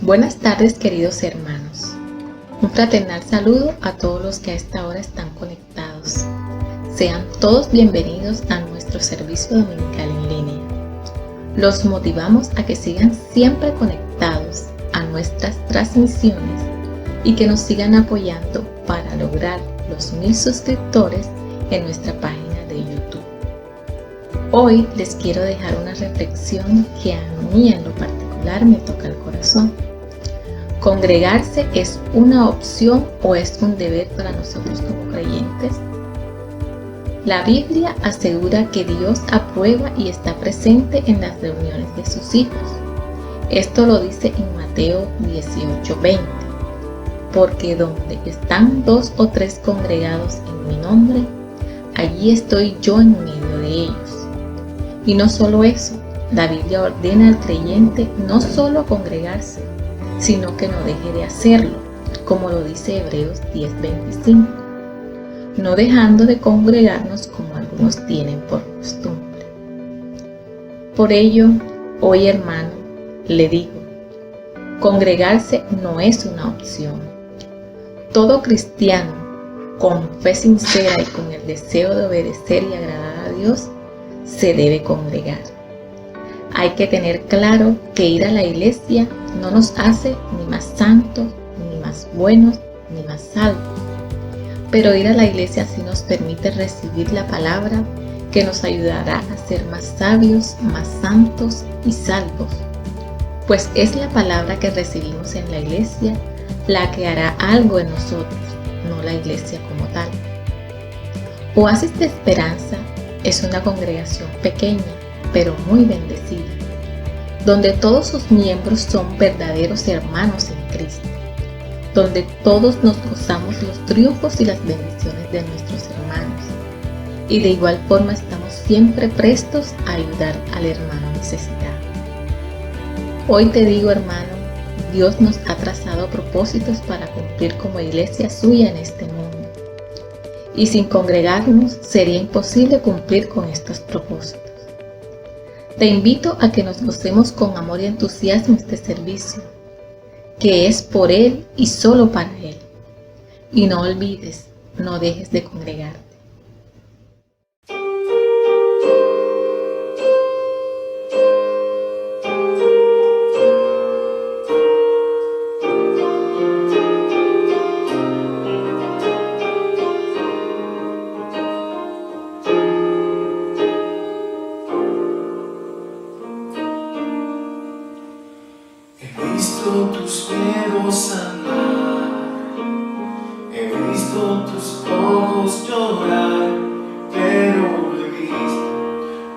Buenas tardes, queridos hermanos. Un fraternal saludo a todos los que a esta hora están conectados. Sean todos bienvenidos a nuestro servicio dominical en línea. Los motivamos a que sigan siempre conectados a nuestras transmisiones y que nos sigan apoyando para lograr los 1000 suscriptores en nuestra página de YouTube. Hoy les quiero dejar una reflexión que a mí en lo particular me toca el corazón. ¿Congregarse es una opción o es un deber para nosotros como creyentes? La Biblia asegura que Dios aprueba y está presente en las reuniones de sus hijos. Esto lo dice en Mateo 18:20. Porque donde están 2 o 3 congregados en mi nombre, allí estoy yo en medio de ellos. Y no solo eso, la Biblia ordena al creyente no solo congregarse, sino que no deje de hacerlo, como lo dice Hebreos 10:25, no dejando de congregarnos como algunos tienen por costumbre. Por ello, hoy hermano, le digo, congregarse no es una opción. Todo cristiano, con fe sincera y con el deseo de obedecer y agradar a Dios, se debe congregar. Hay que tener claro que ir a la iglesia no nos hace ni más santos, ni más buenos, ni más salvos. Pero ir a la iglesia sí nos permite recibir la palabra que nos ayudará a ser más sabios, más santos y salvos. Pues es la palabra que recibimos en la iglesia la que hará algo en nosotros, no la iglesia como tal. Oasis de Esperanza es una congregación pequeña, pero muy bendecida, donde todos sus miembros son verdaderos hermanos en Cristo, donde todos nos gozamos los triunfos y las bendiciones de nuestros hermanos, y de igual forma estamos siempre prestos a ayudar al hermano necesitado. Hoy te digo, hermano, Dios nos ha trazado propósitos para cumplir como iglesia suya en este mundo, y sin congregarnos sería imposible cumplir con estos propósitos. Te invito a que nos gocemos con amor y entusiasmo este servicio, que es por Él y solo para Él. Y no olvides, no dejes de congregarte. Tus miedos sanar, he visto tus ojos llorar, pero he visto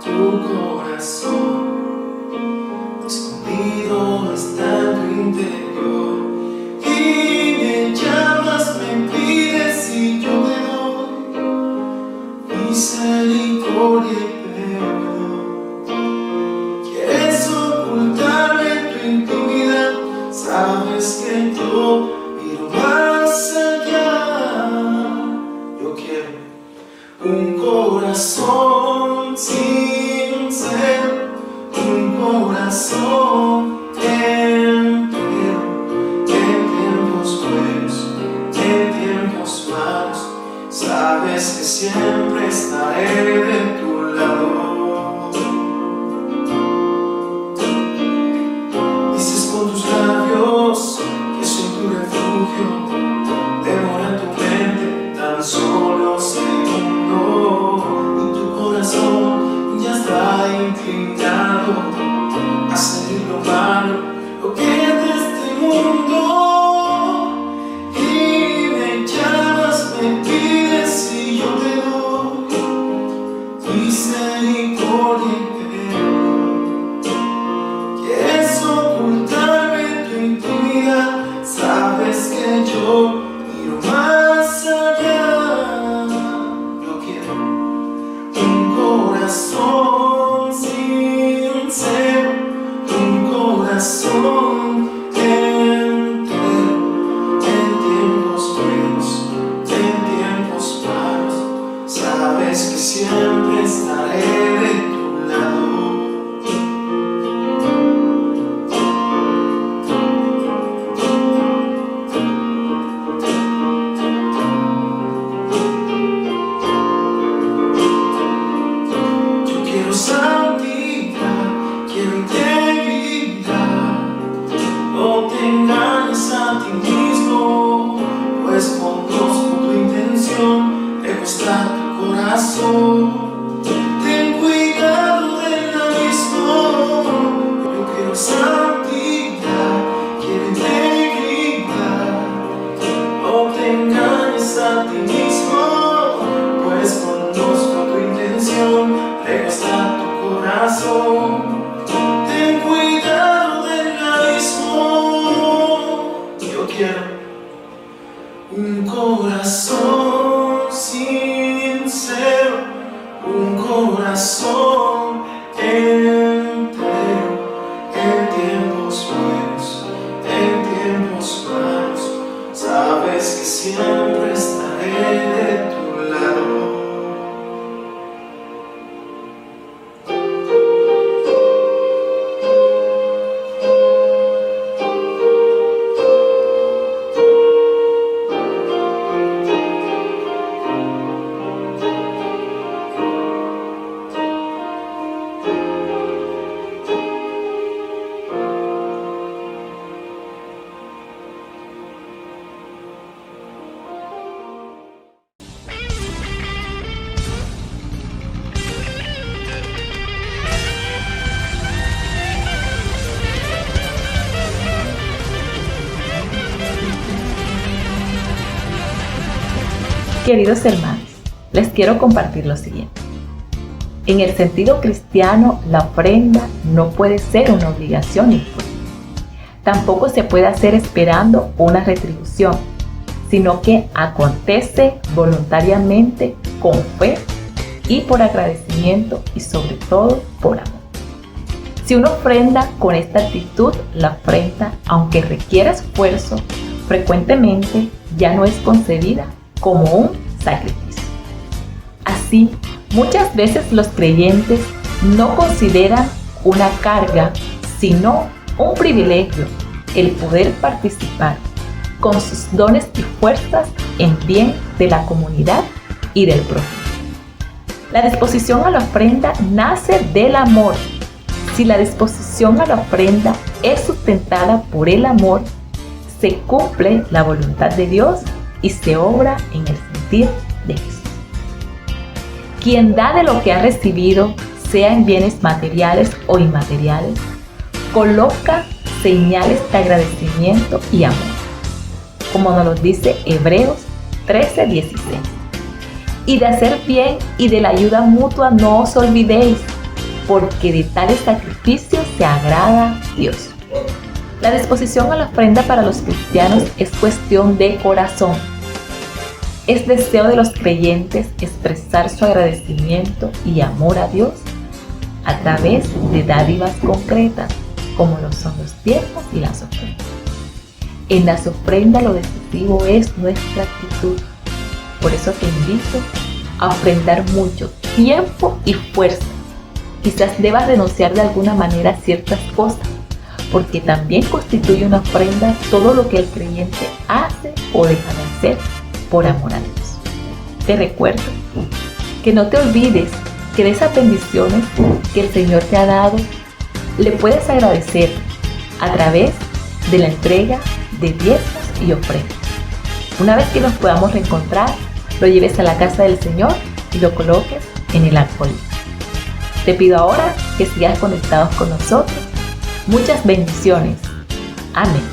tu corazón escondido está en tu interior, y me llamas, me pides y yo te doy misericordia y perdón. Quieres ocultarme tu intimidad, sabes que yo miro más allá. Yo quiero un corazón sincero, un corazón entero, en tiempos buenos, en tiempos malos. Sabes que siempre estaré de tu lado. Que soy tu refugio, demora en tu mente tan solo segundo, y tu corazón ya está inclinado a seguir lo malo, lo que es de este mundo, y me llamas, me pides y yo te doy misericordia y perdón. Quieres ocultarme tu intimidad, sabes que yo miro más allá. Yo quiero un corazón sincero, un corazón entero, en tiempos buenos, en tiempos malos. Sabes que siempre estaré de tu lado. Queridos hermanos, les quiero compartir lo siguiente. En el sentido cristiano, la ofrenda no puede ser una obligación impuesta. Tampoco se puede hacer esperando una retribución, sino que acontece voluntariamente con fe y por agradecimiento y sobre todo por amor. Si uno ofrenda con esta actitud, la ofrenda, aunque requiera esfuerzo, frecuentemente ya no es concebida como un sacrificio. Así, muchas veces los creyentes no consideran una carga, sino un privilegio el poder participar con sus dones y fuerzas en bien de la comunidad y del prójimo. La disposición a la ofrenda nace del amor. Si la disposición a la ofrenda es sustentada por el amor, se cumple la voluntad de Dios y se obra en el sentir de Jesús. Quien da de lo que ha recibido, sea en bienes materiales o inmateriales, coloca señales de agradecimiento y amor, como nos lo dice Hebreos 13:16. Y de hacer bien y de la ayuda mutua no os olvidéis, porque de tales sacrificios se agrada Dios. La disposición a la ofrenda para los cristianos es cuestión de corazón. Es deseo de los creyentes expresar su agradecimiento y amor a Dios a través de dádivas concretas, como lo son los diezmos y las ofrendas. En las ofrendas lo decisivo es nuestra actitud. Por eso te invito a ofrendar mucho tiempo y fuerza. Quizás debas renunciar de alguna manera a ciertas cosas, porque también constituye una ofrenda todo lo que el creyente hace o deja de hacer por amor a Dios. Te recuerdo que no te olvides que de esas bendiciones que el Señor te ha dado, le puedes agradecer a través de la entrega de diezmos y ofrendas. Una vez que nos podamos reencontrar, lo lleves a la casa del Señor y lo coloques en el arbolito. Te pido ahora que sigas conectados con nosotros. Muchas bendiciones. Amén.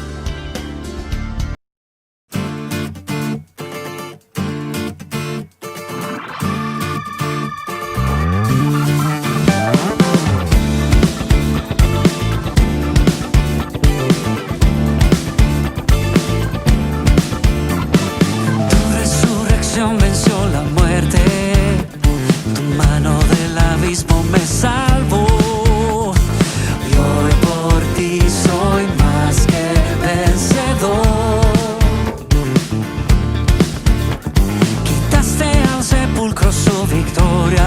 Tu resurrección venció la muerte, tu mano del abismo me salvó. Y hoy por ti soy más que vencedor. Quitaste al sepulcro su victoria,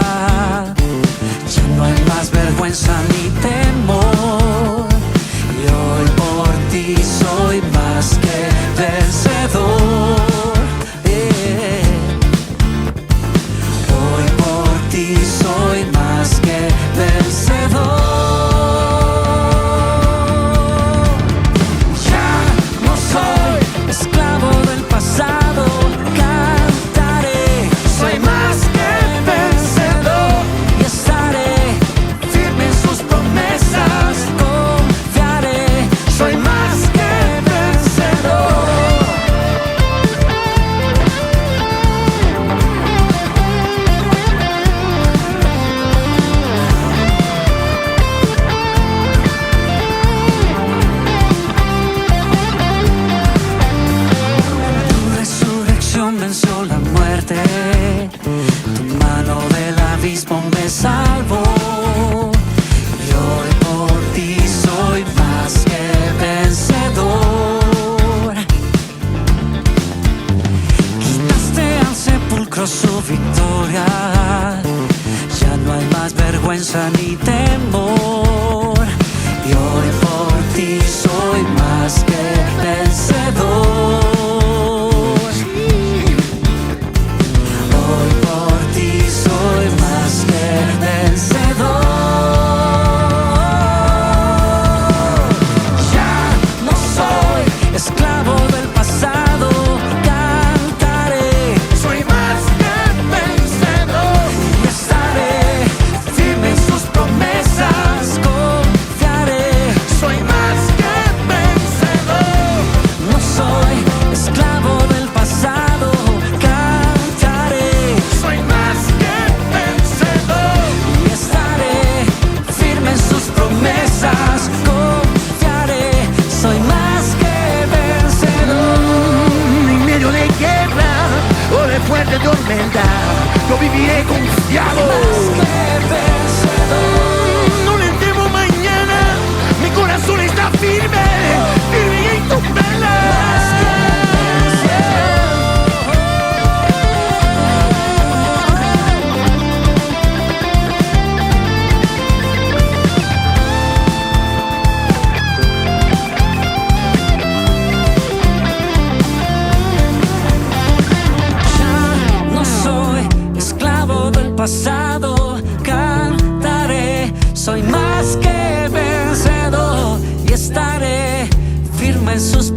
ya no hay más vergüenza ni temor. Y hoy por ti soy más que vencedor. Hoy por ti soy más que vencedor. Ya no soy esclavo del pasado, cantaré, soy más que vencedor y estaré firme en sus promesas.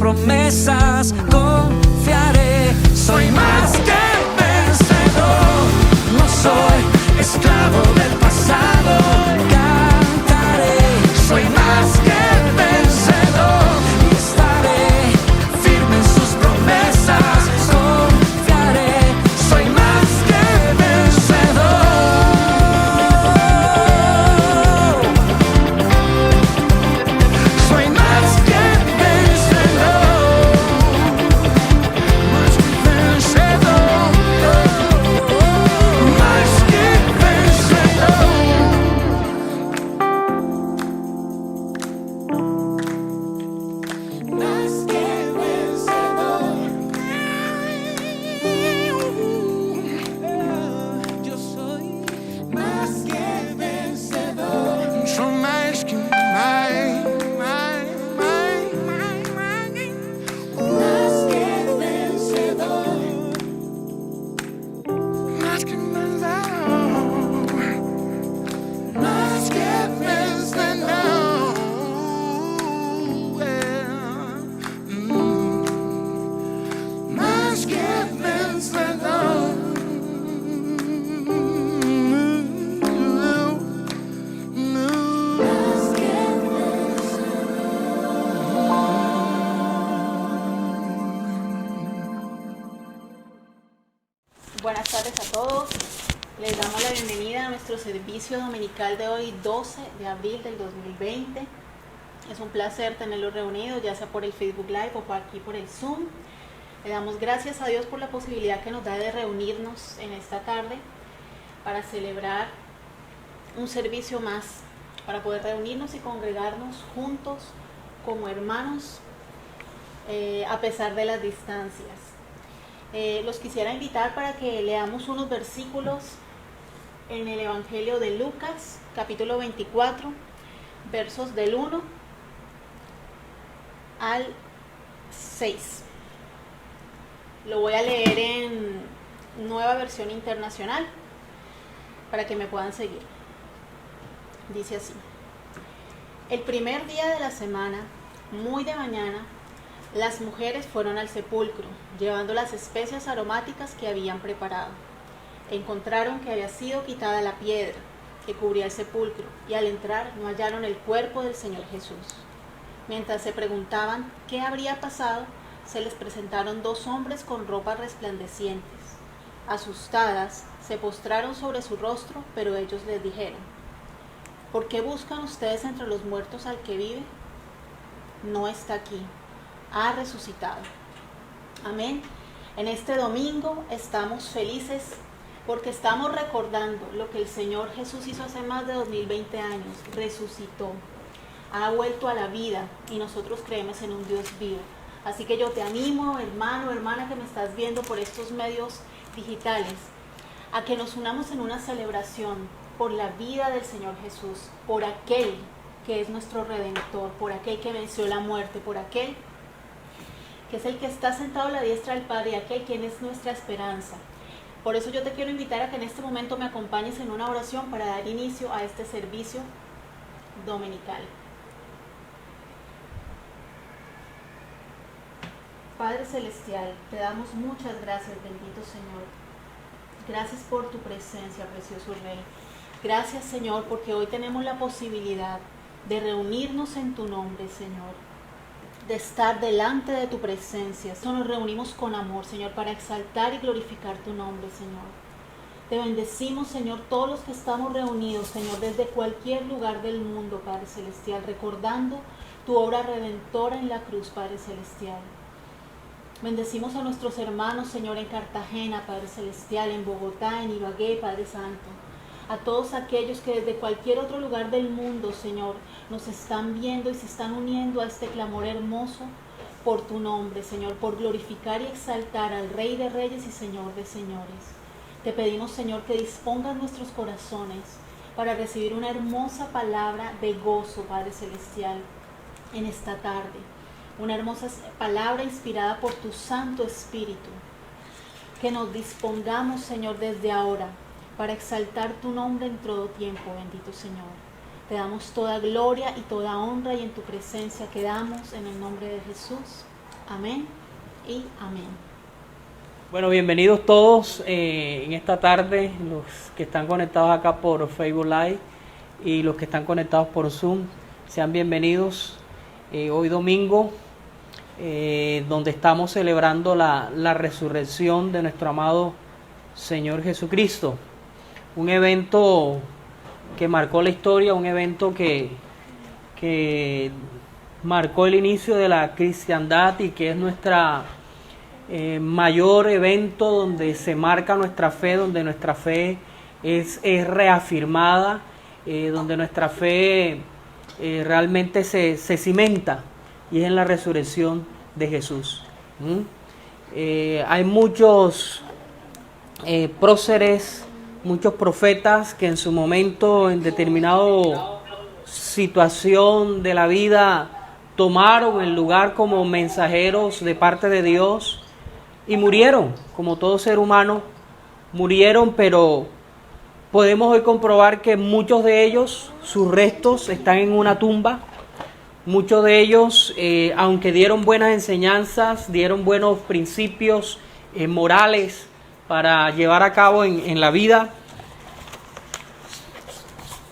promesas confiaré. Soy más que vencedor, no soy esclavo del pasado. Cantaré, soy más que vencedor y estaré firme en sus promesas. Confiaré, soy más que vencedor. Soy más que vencedor, más que vencedor, más que vencedor, más que vencedor. Yo soy más que vencedor. Soy más que más que vencedor, más que vencedor, más que vencedor, más que vencedor. Buenas tardes a todos. Les damos la bienvenida a nuestro servicio dominical de hoy, 12 de abril del 2020. Es un placer tenerlos reunidos, ya sea por el Facebook Live o por aquí por el Zoom. Le damos gracias a Dios por la posibilidad que nos da de reunirnos en esta tarde para celebrar un servicio más, para poder reunirnos y congregarnos juntos como hermanos a pesar de las distancias. Los quisiera invitar para que leamos unos versículos en el Evangelio de Lucas, capítulo 24, versos del 1 al 6. Lo voy a leer en Nueva Versión Internacional para que me puedan seguir. Dice así: el primer día de la semana, muy de mañana, las mujeres fueron al sepulcro, llevando las especias aromáticas que habían preparado. Encontraron que había sido quitada la piedra que cubría el sepulcro, y al entrar no hallaron el cuerpo del Señor Jesús. Mientras se preguntaban qué habría pasado, se les presentaron dos hombres con ropas resplandecientes. Asustadas, se postraron sobre su rostro, pero ellos les dijeron: ¿por qué buscan ustedes entre los muertos al que vive? No está aquí, ha resucitado. Amén. En este domingo estamos felices porque estamos recordando lo que el Señor Jesús hizo hace más de 2020 años. Resucitó, ha vuelto a la vida y nosotros creemos en un Dios vivo. Así que yo te animo, hermano, hermana que me estás viendo por estos medios digitales, a que nos unamos en una celebración por la vida del Señor Jesús, por aquel que es nuestro Redentor, por aquel que venció la muerte, por aquel que es el que está sentado a la diestra del Padre, y aquel quien es nuestra esperanza. Por eso yo te quiero invitar a que en este momento me acompañes en una oración para dar inicio a este servicio dominical. Padre Celestial, te damos muchas gracias, bendito Señor. Gracias por tu presencia, precioso Rey. Gracias, Señor, porque hoy tenemos la posibilidad de reunirnos en tu nombre, Señor, de estar delante de tu presencia. Esto nos reunimos con amor, Señor, para exaltar y glorificar tu nombre, Señor. Te bendecimos, Señor, todos los que estamos reunidos, Señor, desde cualquier lugar del mundo, Padre Celestial, recordando tu obra redentora en la cruz, Padre Celestial. Bendecimos a nuestros hermanos, Señor, en Cartagena, Padre Celestial, en Bogotá, en Ibagué, Padre Santo. A todos aquellos que desde cualquier otro lugar del mundo, Señor, nos están viendo y se están uniendo a este clamor hermoso por tu nombre, Señor, por glorificar y exaltar al Rey de Reyes y Señor de Señores. Te pedimos, Señor, que dispongas nuestros corazones para recibir una hermosa palabra de gozo, Padre Celestial, en esta tarde. Una hermosa palabra inspirada por tu Santo Espíritu. Que nos dispongamos, Señor, desde ahora para exaltar tu nombre en todo tiempo, bendito Señor. Te damos toda gloria y toda honra, y en tu presencia quedamos en el nombre de Jesús. Amén y amén. Bueno, bienvenidos todos en esta tarde, los que están conectados acá por Facebook Live y los que están conectados por Zoom, sean bienvenidos hoy domingo, donde estamos celebrando la resurrección de nuestro amado Señor Jesucristo. Un evento que marcó la historia, un evento que marcó el inicio de la cristiandad y que es nuestra mayor evento donde se marca nuestra fe, donde nuestra fe es reafirmada, donde nuestra fe realmente se cimenta, y es en la resurrección de Jesús. Hay muchos próceres, muchos profetas que en su momento, en determinada situación de la vida, tomaron el lugar como mensajeros de parte de Dios y murieron, como todo ser humano, murieron, pero podemos hoy comprobar que muchos de ellos, sus restos están en una tumba. Muchos de ellos, aunque dieron buenas enseñanzas, dieron buenos principios morales para llevar a cabo en la vida,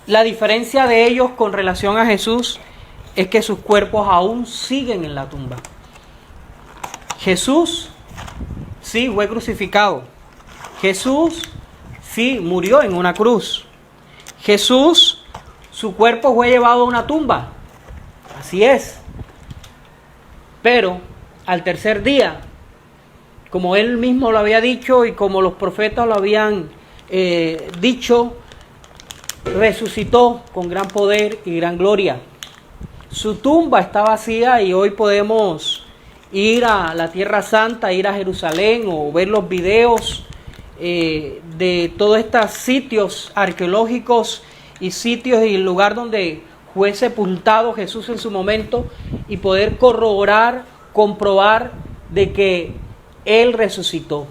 la diferencia de ellos con relación a Jesús es que sus cuerpos aún siguen en la tumba. Jesús sí fue crucificado. Jesús sí murió en una cruz. Jesús, su cuerpo fue llevado a una tumba. Así es. Pero al tercer día, como él mismo lo había dicho y como los profetas lo habían dicho, resucitó con gran poder y gran gloria. Su tumba está vacía y hoy podemos ir a la Tierra Santa, ir a Jerusalén o ver los videos de todos estos sitios arqueológicos y sitios y el lugar donde fue sepultado Jesús en su momento y poder corroborar, comprobar de que Él resucitó.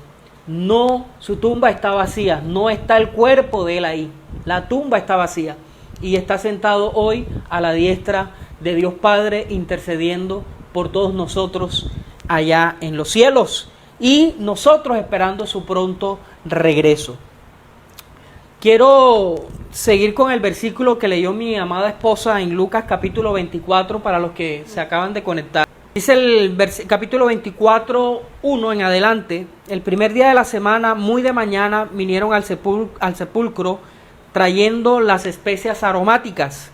No, su tumba está vacía, no está el cuerpo de Él ahí. La tumba está vacía y está sentado hoy a la diestra de Dios Padre, intercediendo por todos nosotros allá en los cielos y nosotros esperando su pronto regreso. Quiero seguir con el versículo que leyó mi amada esposa en Lucas capítulo 24 para los que se acaban de conectar. Dice el capítulo 24, 1 en adelante: el primer día de la semana, muy de mañana, vinieron al sepulcro trayendo las especias aromáticas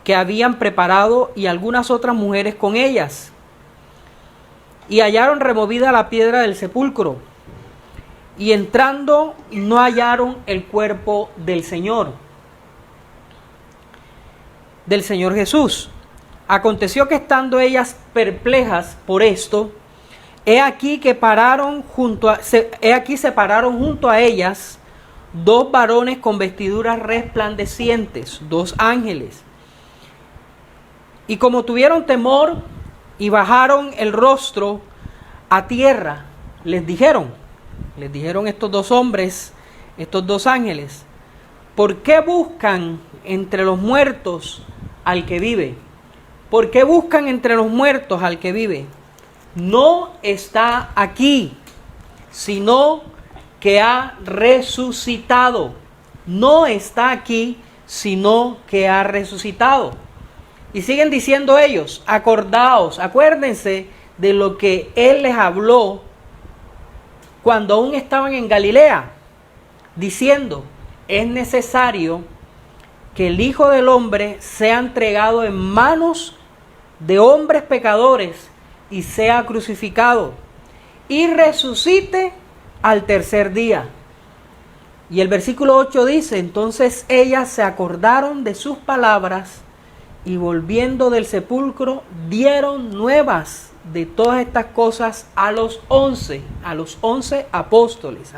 que habían preparado y algunas otras mujeres con ellas. Y hallaron removida la piedra del sepulcro. Y entrando no hallaron el cuerpo del Señor Jesús. Aconteció que estando ellas perplejas por esto, he aquí se pararon junto a ellas dos varones con vestiduras resplandecientes, dos ángeles. Y como tuvieron temor y bajaron el rostro a tierra, les dijeron estos dos hombres, estos dos ángeles: ¿por qué buscan entre los muertos al que vive? ¿Por qué buscan entre los muertos al que vive? No está aquí, sino que ha resucitado. No está aquí, sino que ha resucitado. Y siguen diciendo ellos: acuérdense de lo que Él les habló cuando aún estaban en Galilea, diciendo: es necesario que el Hijo del Hombre sea entregado en manos de hombres pecadores y sea crucificado y resucite al tercer día. Y el versículo 8 dice: entonces ellas se acordaron de sus palabras y volviendo del sepulcro dieron nuevas de todas estas cosas a los 11 apóstoles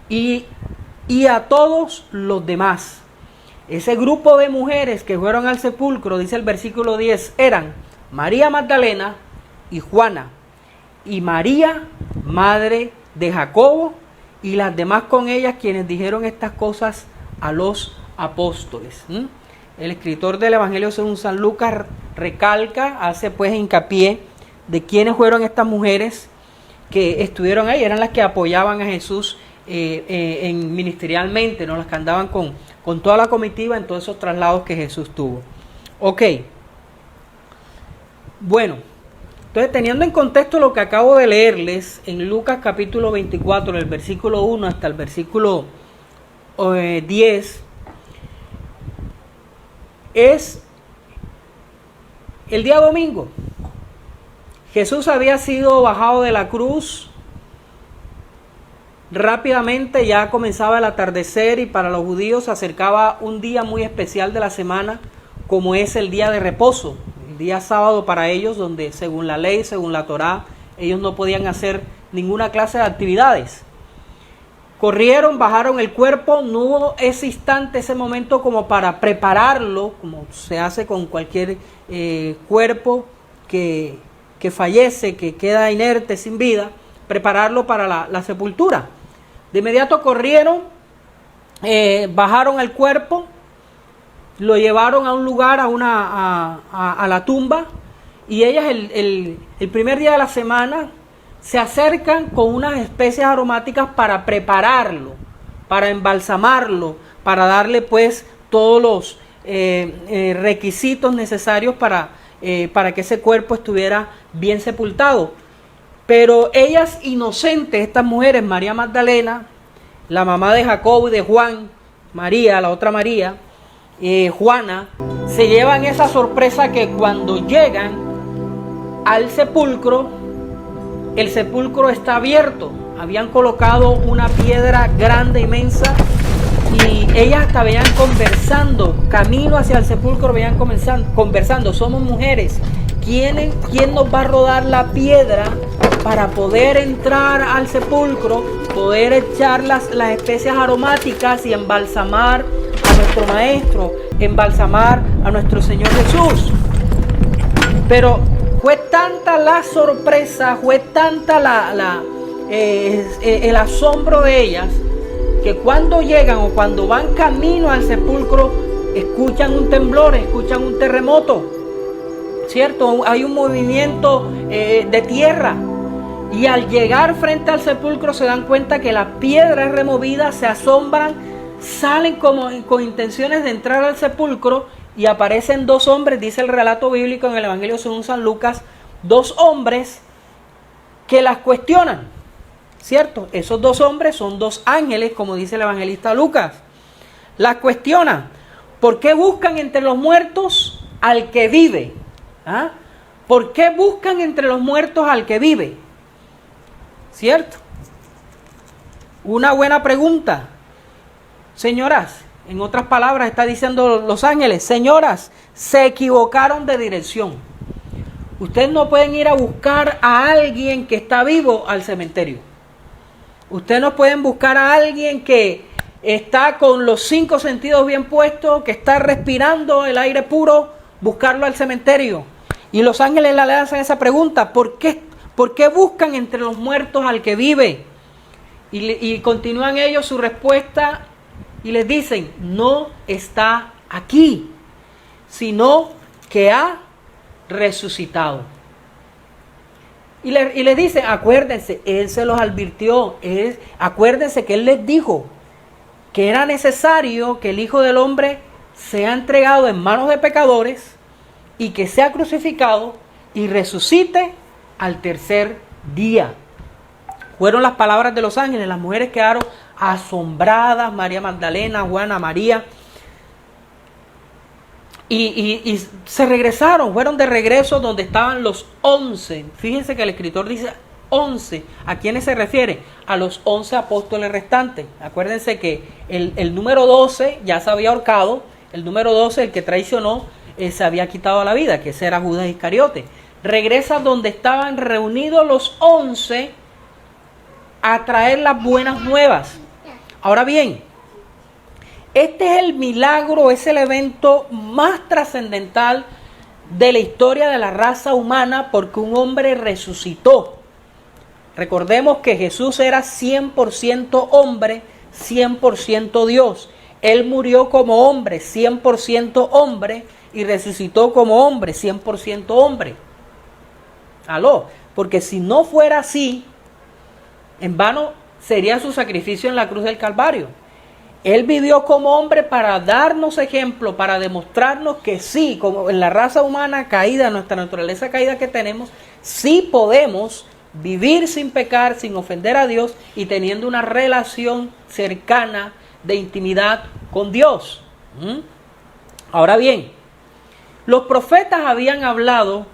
y a todos los demás. Ese grupo de mujeres que fueron al sepulcro, dice el versículo 10, eran María Magdalena y Juana y María, madre de Jacobo, y las demás con ellas, quienes dijeron estas cosas a los apóstoles. El escritor del Evangelio según San Lucas recalca, hace pues hincapié de quiénes fueron estas mujeres que estuvieron ahí. Eran las que apoyaban a Jesús ministerialmente, ¿no? Las que andaban con toda la comitiva en todos esos traslados que Jesús tuvo. Ok. Bueno, entonces teniendo en contexto lo que acabo de leerles en Lucas capítulo 24, del versículo 1 hasta el versículo 10, es el día domingo. Jesús había sido bajado de la cruz. Rápidamente ya comenzaba el atardecer y para los judíos se acercaba un día muy especial de la semana, como es el día de reposo, el día sábado para ellos, donde según la ley, según la Torá, ellos no podían hacer ninguna clase de actividades. Corrieron, bajaron el cuerpo, no hubo ese instante, ese momento como para prepararlo, como se hace con cualquier cuerpo que fallece, que queda inerte, sin vida, prepararlo para la sepultura. De inmediato corrieron, bajaron el cuerpo, lo llevaron a un lugar, a la tumba, y ellas el primer día de la semana se acercan con unas especias aromáticas para prepararlo, para embalsamarlo, para darle pues todos los requisitos necesarios para que ese cuerpo estuviera bien sepultado. Pero ellas inocentes, estas mujeres, María Magdalena, la mamá de Jacobo y de Juan, María, la otra María, Juana, se llevan esa sorpresa que cuando llegan al sepulcro, el sepulcro está abierto. Habían colocado una piedra grande, inmensa, y ellas hasta veían conversando, camino hacia el sepulcro, veían conversando. Somos mujeres, ¿quién nos va a rodar la piedra para poder entrar al sepulcro, poder echar las especias aromáticas y embalsamar a nuestro Maestro, embalsamar a nuestro Señor Jesús? Pero fue tanta la sorpresa, fue tanta el asombro de ellas, que cuando llegan o cuando van camino al sepulcro, escuchan un temblor, escuchan un terremoto, ¿cierto? Hay un movimiento de tierra, y al llegar frente al sepulcro se dan cuenta que la piedra es removida, se asombran, salen con intenciones de entrar al sepulcro, y aparecen dos hombres, dice el relato bíblico en el Evangelio según San Lucas, dos hombres que las cuestionan, ¿cierto? Esos dos hombres son dos ángeles, como dice el evangelista Lucas. Las cuestionan. ¿Por qué buscan entre los muertos al que vive? ¿Ah? ¿Por qué buscan entre los muertos al que vive? ¿Cierto? Una buena pregunta. Señoras, en otras palabras está diciendo los ángeles, señoras, se equivocaron de dirección. Ustedes no pueden ir a buscar a alguien que está vivo al cementerio. Ustedes no pueden buscar a alguien que está con los 5 sentidos bien puestos, que está respirando el aire puro, buscarlo al cementerio. Y los ángeles le hacen esa pregunta, ¿por qué buscan entre los muertos al que vive? Y continúan ellos su respuesta y les dicen, no está aquí, sino que ha resucitado. Y les dice, acuérdense, Él se los advirtió, acuérdense que Él les dijo que era necesario que el Hijo del Hombre sea entregado en manos de pecadores y que sea crucificado y resucite al tercer día. Fueron las palabras de los ángeles. Las mujeres quedaron asombradas, María Magdalena, Juana, María, y se regresaron, fueron de regreso donde estaban los 11. Fíjense que el escritor dice 11. ¿A quiénes se refiere? A los 11 apóstoles restantes. Acuérdense que el número 12 ya se había ahorcado, el número 12, el que traicionó, se había quitado la vida, que ese era Judas Iscariote. Regresa donde estaban reunidos los 11 a traer las buenas nuevas. Ahora bien, este es el milagro, es el evento más trascendental de la historia de la raza humana, porque un hombre resucitó. Recordemos que Jesús era 100% hombre, 100% Dios. Él murió como hombre, 100% hombre, y resucitó como hombre, 100% hombre. Aló, porque si no fuera así, en vano sería su sacrificio en la cruz del Calvario. Él vivió como hombre para darnos ejemplo, para demostrarnos que sí, como en la raza humana caída, nuestra naturaleza caída que tenemos, sí podemos vivir sin pecar, sin ofender a Dios y teniendo una relación cercana de intimidad con Dios. Ahora bien, los profetas habían hablado,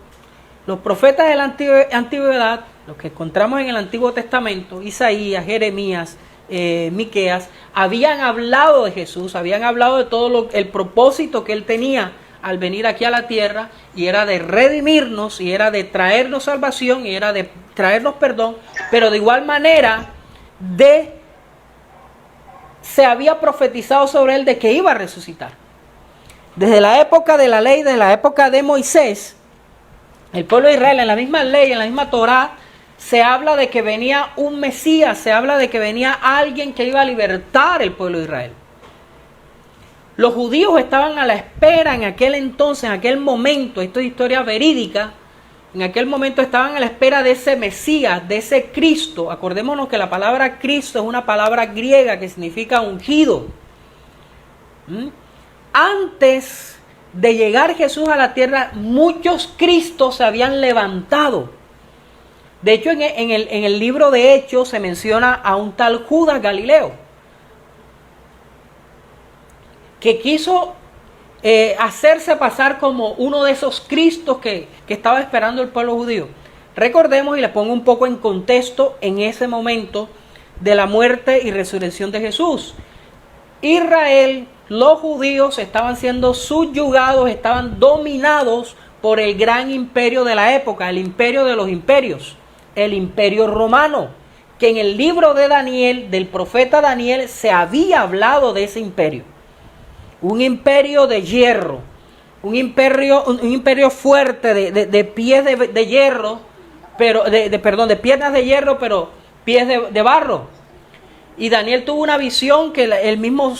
los profetas de la antigüedad, los que encontramos en el Antiguo Testamento, Isaías, Jeremías, Miqueas, habían hablado de Jesús, habían hablado de todo el propósito que él tenía al venir aquí a la tierra, y era de redimirnos, y era de traernos salvación, y era de traernos perdón, pero de igual manera se había profetizado sobre él de que iba a resucitar. Desde la época de la ley, desde la época de Moisés, el pueblo de Israel, en la misma ley, en la misma Torá, se habla de que venía un Mesías, se habla de que venía alguien que iba a libertar el pueblo de Israel. Los judíos estaban a la espera en aquel entonces, en aquel momento, esto es historia verídica, en aquel momento estaban a la espera de ese Mesías, de ese Cristo. Acordémonos que la palabra Cristo es una palabra griega que significa ungido. Antes de llegar Jesús a la tierra, muchos Cristos se habían levantado. De hecho, en el libro de Hechos se menciona a un tal Judas Galileo, que quiso hacerse pasar como uno de esos Cristos que estaba esperando el pueblo judío. Recordemos, y les pongo un poco en contexto, en ese momento de la muerte y resurrección de Jesús. Israel, los judíos estaban siendo subyugados, estaban dominados por el gran imperio de la época, el imperio de los imperios, el imperio romano, que en el libro de Daniel, del profeta Daniel, se había hablado de ese imperio. Un imperio de hierro, un imperio fuerte de pies de hierro, pero de piernas de hierro, pero pies de barro. Y Daniel tuvo una visión que el mismo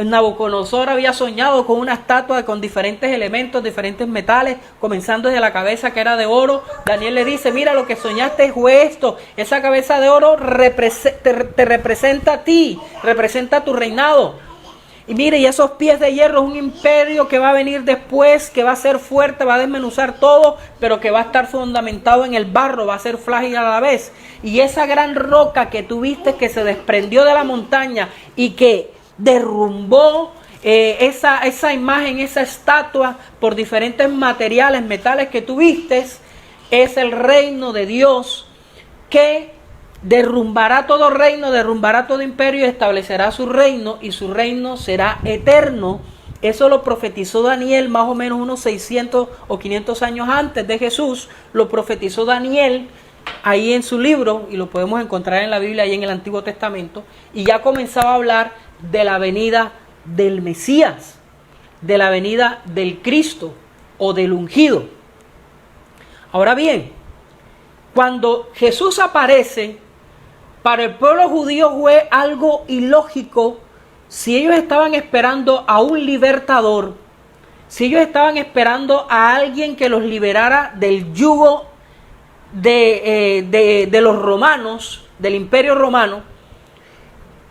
Nabucodonosor había soñado con una estatua con diferentes elementos, diferentes metales, comenzando desde la cabeza que era de oro. Daniel le dice: mira, lo que soñaste fue esto, esa cabeza de oro te representa a ti, representa tu reinado. Y mire, y esos pies de hierro es un imperio que va a venir después, que va a ser fuerte, va a desmenuzar todo, pero que va a estar fundamentado en el barro, va a ser frágil a la vez. Y esa gran roca que tú viste que se desprendió de la montaña y que derrumbó esa imagen, esa estatua por diferentes materiales, metales que tú viste, es el reino de Dios que derrumbará todo reino, derrumbará todo imperio y establecerá su reino, y su reino será eterno. Eso lo profetizó Daniel más o menos unos 600 o 500 años antes de Jesús. Lo profetizó Daniel ahí en su libro, y lo podemos encontrar en la Biblia, ahí en el Antiguo Testamento. Y ya comenzaba a hablar de la venida del Mesías, de la venida del Cristo o del ungido. Ahora bien, cuando Jesús aparece, para el pueblo judío fue algo ilógico. Si ellos estaban esperando a un libertador, si ellos estaban esperando a alguien que los liberara del yugo de los romanos, del imperio romano,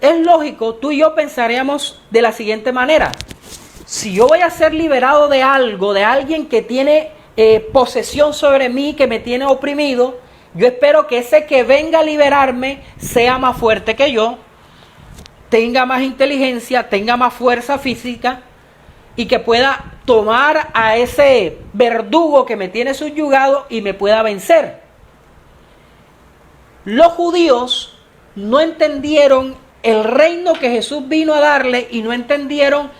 es lógico, tú y yo pensaríamos de la siguiente manera: si yo voy a ser liberado de algo, de alguien que tiene posesión sobre mí, que me tiene oprimido, yo espero que ese que venga a liberarme sea más fuerte que yo, tenga más inteligencia, tenga más fuerza física, y que pueda tomar a ese verdugo que me tiene subyugado y me pueda vencer. Los judíos no entendieron el reino que Jesús vino a darle, y no entendieron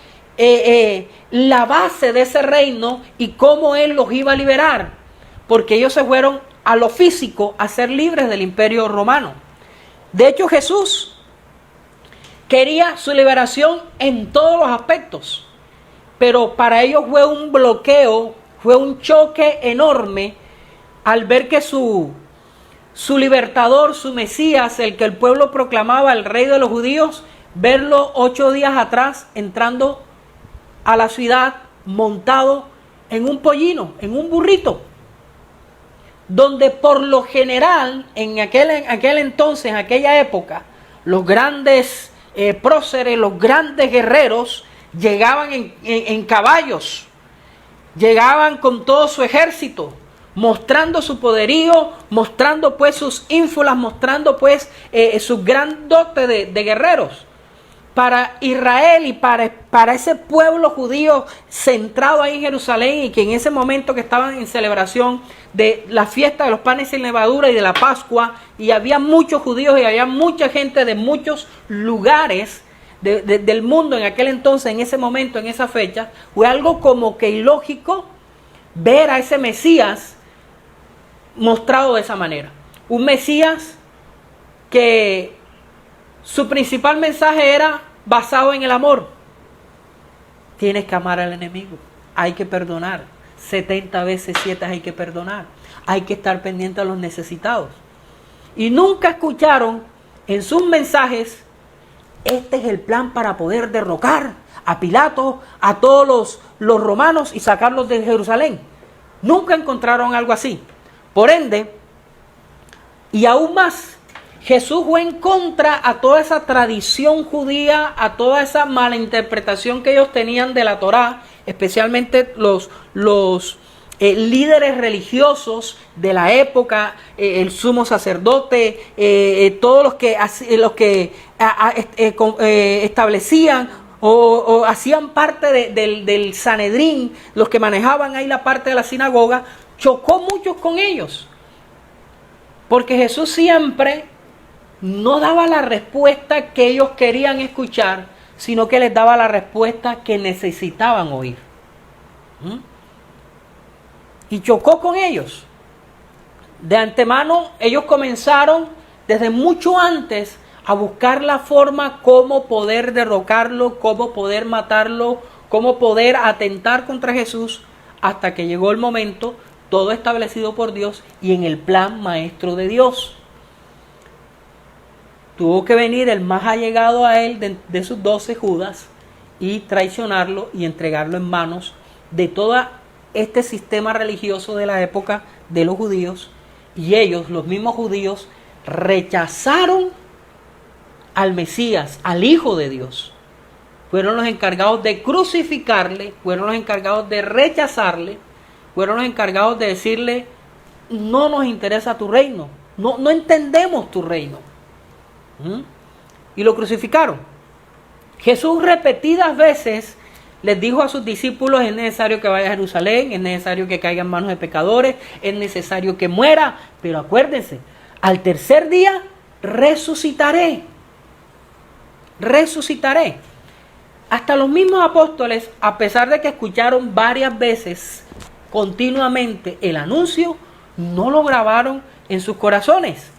la base de ese reino y cómo Él los iba a liberar, porque ellos se fueron a lo físico, a ser libres del imperio romano. De hecho, Jesús quería su liberación en todos los aspectos, pero para ellos fue un bloqueo, fue un choque enorme al ver que su libertador, su Mesías, el que el pueblo proclamaba, el rey de los judíos, verlo 8 días atrás entrando a la ciudad montado en un pollino, en un burrito. donde por lo general, en aquel entonces, en aquella época, los grandes próceres, los grandes guerreros, llegaban en caballos, llegaban con todo su ejército, mostrando su poderío, mostrando pues sus ínfulas, mostrando pues su gran dote de guerreros. Para Israel y para ese pueblo judío centrado ahí en Jerusalén, y que en ese momento que estaban en celebración de la fiesta de los panes sin levadura y de la Pascua, y había muchos judíos y había mucha gente de muchos lugares del mundo en aquel entonces, en ese momento, en esa fecha, fue algo como que ilógico ver a ese Mesías mostrado de esa manera. Un Mesías que su principal mensaje era basado en el amor. Tienes que amar al enemigo, hay que perdonar, 70 veces 7 hay que perdonar, hay que estar pendiente a los necesitados. Y nunca escucharon en sus mensajes: este es el plan para poder derrocar a Pilato, a todos los romanos y sacarlos de Jerusalén. Nunca encontraron algo así. Por ende, y aún más, Jesús fue en contra a toda esa tradición judía, a toda esa mala interpretación que ellos tenían de la Torá, especialmente los líderes religiosos de la época, el sumo sacerdote, todos los que establecían o hacían parte del Sanedrín, los que manejaban ahí la parte de la sinagoga. Chocó mucho con ellos, porque Jesús siempre no daba la respuesta que ellos querían escuchar, sino que les daba la respuesta que necesitaban oír. Y chocó con ellos. De antemano, ellos comenzaron desde mucho antes a buscar la forma cómo poder derrocarlo, cómo poder matarlo, cómo poder atentar contra Jesús, hasta que llegó el momento, todo establecido por Dios y en el plan maestro de Dios. Tuvo que venir el más allegado a él de sus 12, Judas, y traicionarlo y entregarlo en manos de todo este sistema religioso de la época de los judíos. Y ellos, los mismos judíos, rechazaron al Mesías, al Hijo de Dios. Fueron los encargados de crucificarle, fueron los encargados de rechazarle, fueron los encargados de decirle: no nos interesa tu reino, no entendemos tu reino. Y lo crucificaron. Jesús repetidas veces les dijo a sus discípulos: es necesario que vaya a Jerusalén, es necesario que caiga en manos de pecadores, es necesario que muera, pero acuérdense, al tercer día resucitaré. Resucitaré. Hasta los mismos apóstoles, a pesar de que escucharon varias veces continuamente el anuncio, no lo grabaron en sus corazones.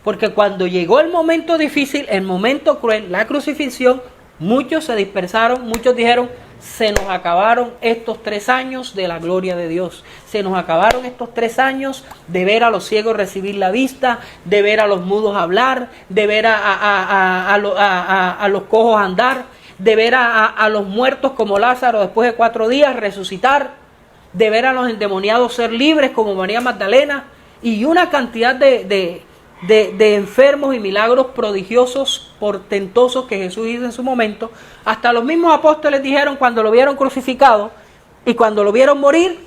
Porque cuando llegó el momento difícil, el momento cruel, la crucifixión, muchos se dispersaron, muchos dijeron: se nos acabaron estos 3 años de la gloria de Dios. Se nos acabaron estos 3 años de ver a los ciegos recibir la vista, de ver a los mudos hablar, de ver a los cojos andar, de ver a los muertos como Lázaro después de 4 días resucitar, de ver a los endemoniados ser libres como María Magdalena, y una cantidad de enfermos y milagros prodigiosos, portentosos que Jesús hizo en su momento. Hasta los mismos apóstoles dijeron, cuando lo vieron crucificado y cuando lo vieron morir: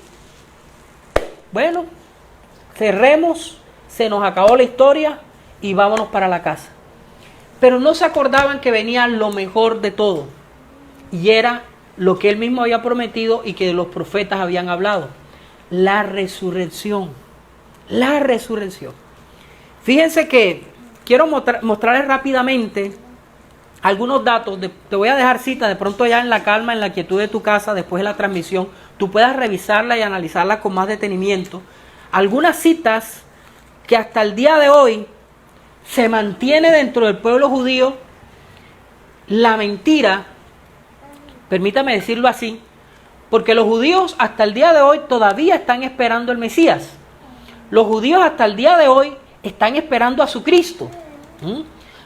bueno, cerremos, se nos acabó la historia y vámonos para la casa. Pero no se acordaban que venía lo mejor de todo, y era lo que él mismo había prometido y que los profetas habían hablado: la resurrección. La resurrección. Fíjense que quiero mostrarles rápidamente algunos datos. Te voy a dejar citas, de pronto ya en la calma, en la quietud de tu casa, después de la transmisión, tú puedas revisarla y analizarla con más detenimiento. Algunas citas que hasta el día de hoy se mantiene dentro del pueblo judío la mentira, permítame decirlo así, porque los judíos hasta el día de hoy todavía están esperando el Mesías. Los judíos hasta el día de hoy están esperando a su Cristo,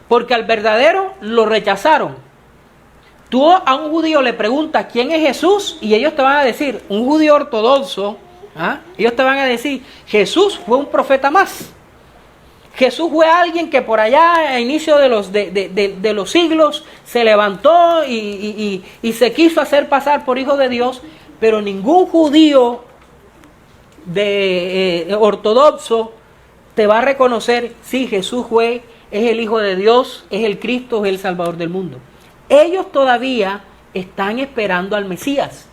porque al verdadero lo rechazaron. Tú a un judío le preguntas quién es Jesús y ellos te van a decir: un judío ortodoxo, ¿Ah? Ellos te van a decir, Jesús fue un profeta más. Jesús fue alguien que por allá a inicio de los siglos se levantó y se quiso hacer pasar por hijo de Dios, pero ningún judío ortodoxo te va a reconocer, sí, Jesús es el Hijo de Dios, es el Cristo, es el Salvador del mundo. Ellos todavía están esperando al Mesías.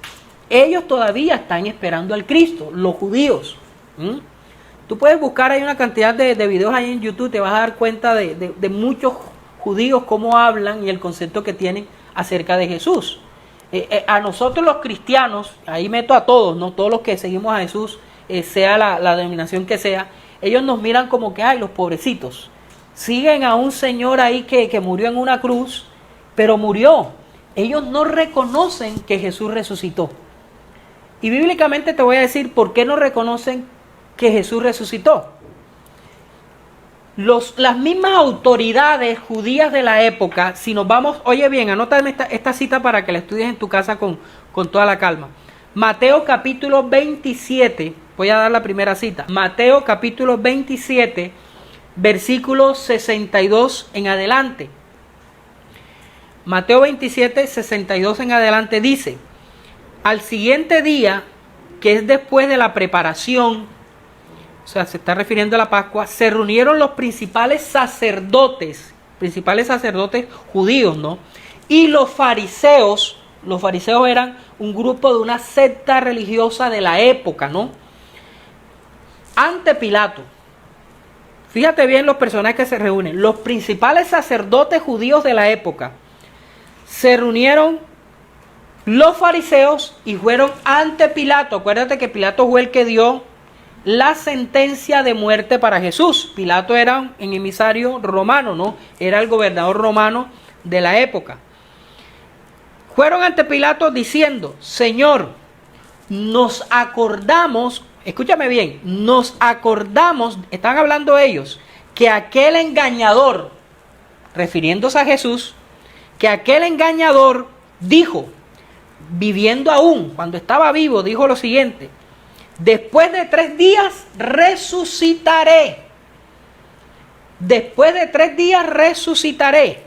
Ellos todavía están esperando al Cristo, los judíos. Tú puedes buscar, hay una cantidad de videos ahí en YouTube, te vas a dar cuenta de muchos judíos cómo hablan y el concepto que tienen acerca de Jesús. A nosotros los cristianos, ahí meto a todos, ¿no? Todos los que seguimos a Jesús, sea la denominación que sea, ellos nos miran como que, ay, los pobrecitos. Siguen a un señor ahí que murió en una cruz, pero murió. Ellos no reconocen que Jesús resucitó. Y bíblicamente te voy a decir por qué no reconocen que Jesús resucitó. Las mismas autoridades judías de la época, si nos vamos, oye bien, anótame esta cita para que la estudies en tu casa con toda la calma. Mateo capítulo 27, voy a dar la primera cita. Mateo capítulo 27, versículo 62 en adelante. Mateo 27, 62 en adelante dice, al siguiente día, que es después de la preparación, o sea, se está refiriendo a la Pascua, se reunieron los principales sacerdotes judíos, ¿no? Y los fariseos eran un grupo de una secta religiosa de la época, ¿no? Ante Pilato. Fíjate bien los personajes que se reúnen. Los principales sacerdotes judíos de la época. Se reunieron los fariseos y fueron ante Pilato. Acuérdate que Pilato fue el que dio la sentencia de muerte para Jesús. Pilato era un emisario romano, ¿no? Era el gobernador romano de la época. Fueron ante Pilato diciendo, Señor, nos acordamos, escúchame bien, nos acordamos, están hablando ellos, que aquel engañador, refiriéndose a Jesús, que aquel engañador dijo, viviendo aún, cuando estaba vivo, dijo lo siguiente, después de 3 días resucitaré. Después de 3 días resucitaré.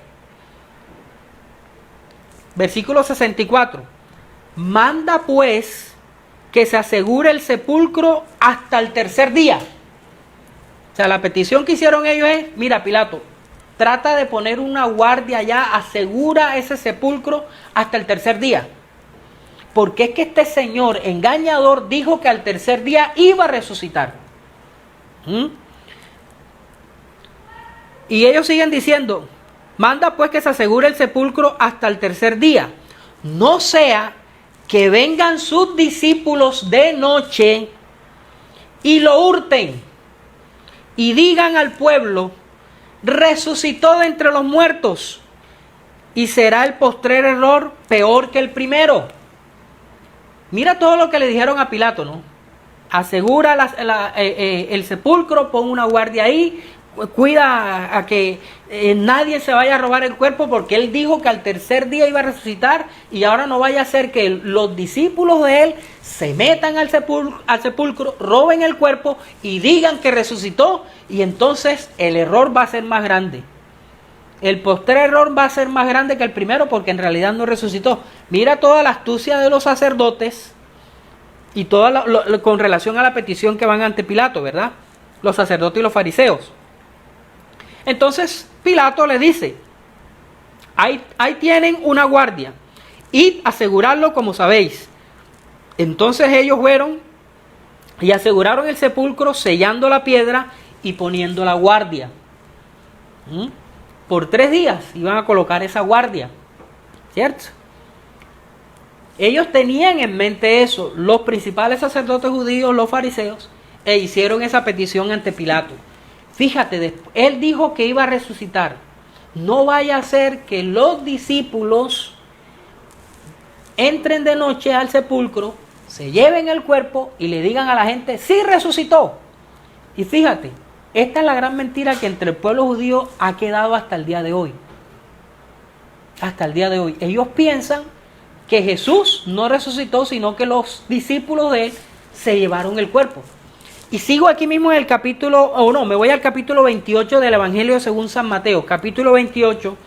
Versículo 64. Manda pues que se asegure el sepulcro hasta el 3er día. O sea, la petición que hicieron ellos es, mira Pilato, trata de poner una guardia allá, asegura ese sepulcro hasta el 3er día. Porque es que este señor engañador dijo que al 3er día iba a resucitar. Y ellos siguen diciendo, manda pues que se asegure el sepulcro hasta el 3er día. No sea que vengan sus discípulos de noche y lo hurten y digan al pueblo, resucitó de entre los muertos, y será el postrer error peor que el primero. Mira todo lo que le dijeron a Pilato, ¿no? Asegura el sepulcro, pon una guardia ahí, cuida a que nadie se vaya a robar el cuerpo, porque él dijo que al 3er día iba a resucitar, y ahora no vaya a ser que los discípulos de él se metan al sepulcro, roben el cuerpo y digan que resucitó, y entonces el error va a ser más grande. El postrer error va a ser más grande que el primero, porque en realidad no resucitó. Mira toda la astucia de los sacerdotes y toda con relación a la petición que van ante Pilato, ¿verdad? Los sacerdotes y los fariseos. Entonces Pilato le dice, ahí tienen una guardia, id a asegurarlo como sabéis. Entonces ellos fueron y aseguraron el sepulcro, sellando la piedra y poniendo la guardia. Por 3 días iban a colocar esa guardia, ¿cierto? Ellos tenían en mente eso, los principales sacerdotes judíos, los fariseos, e hicieron esa petición ante Pilato. Fíjate, él dijo que iba a resucitar. No vaya a ser que los discípulos entren de noche al sepulcro, se lleven el cuerpo y le digan a la gente, sí resucitó. Y fíjate, esta es la gran mentira que entre el pueblo judío ha quedado hasta el día de hoy. Hasta el día de hoy. Ellos piensan que Jesús no resucitó, sino que los discípulos de él se llevaron el cuerpo. Y sigo aquí mismo en el capítulo, me voy al capítulo 28 del Evangelio según San Mateo, capítulo 28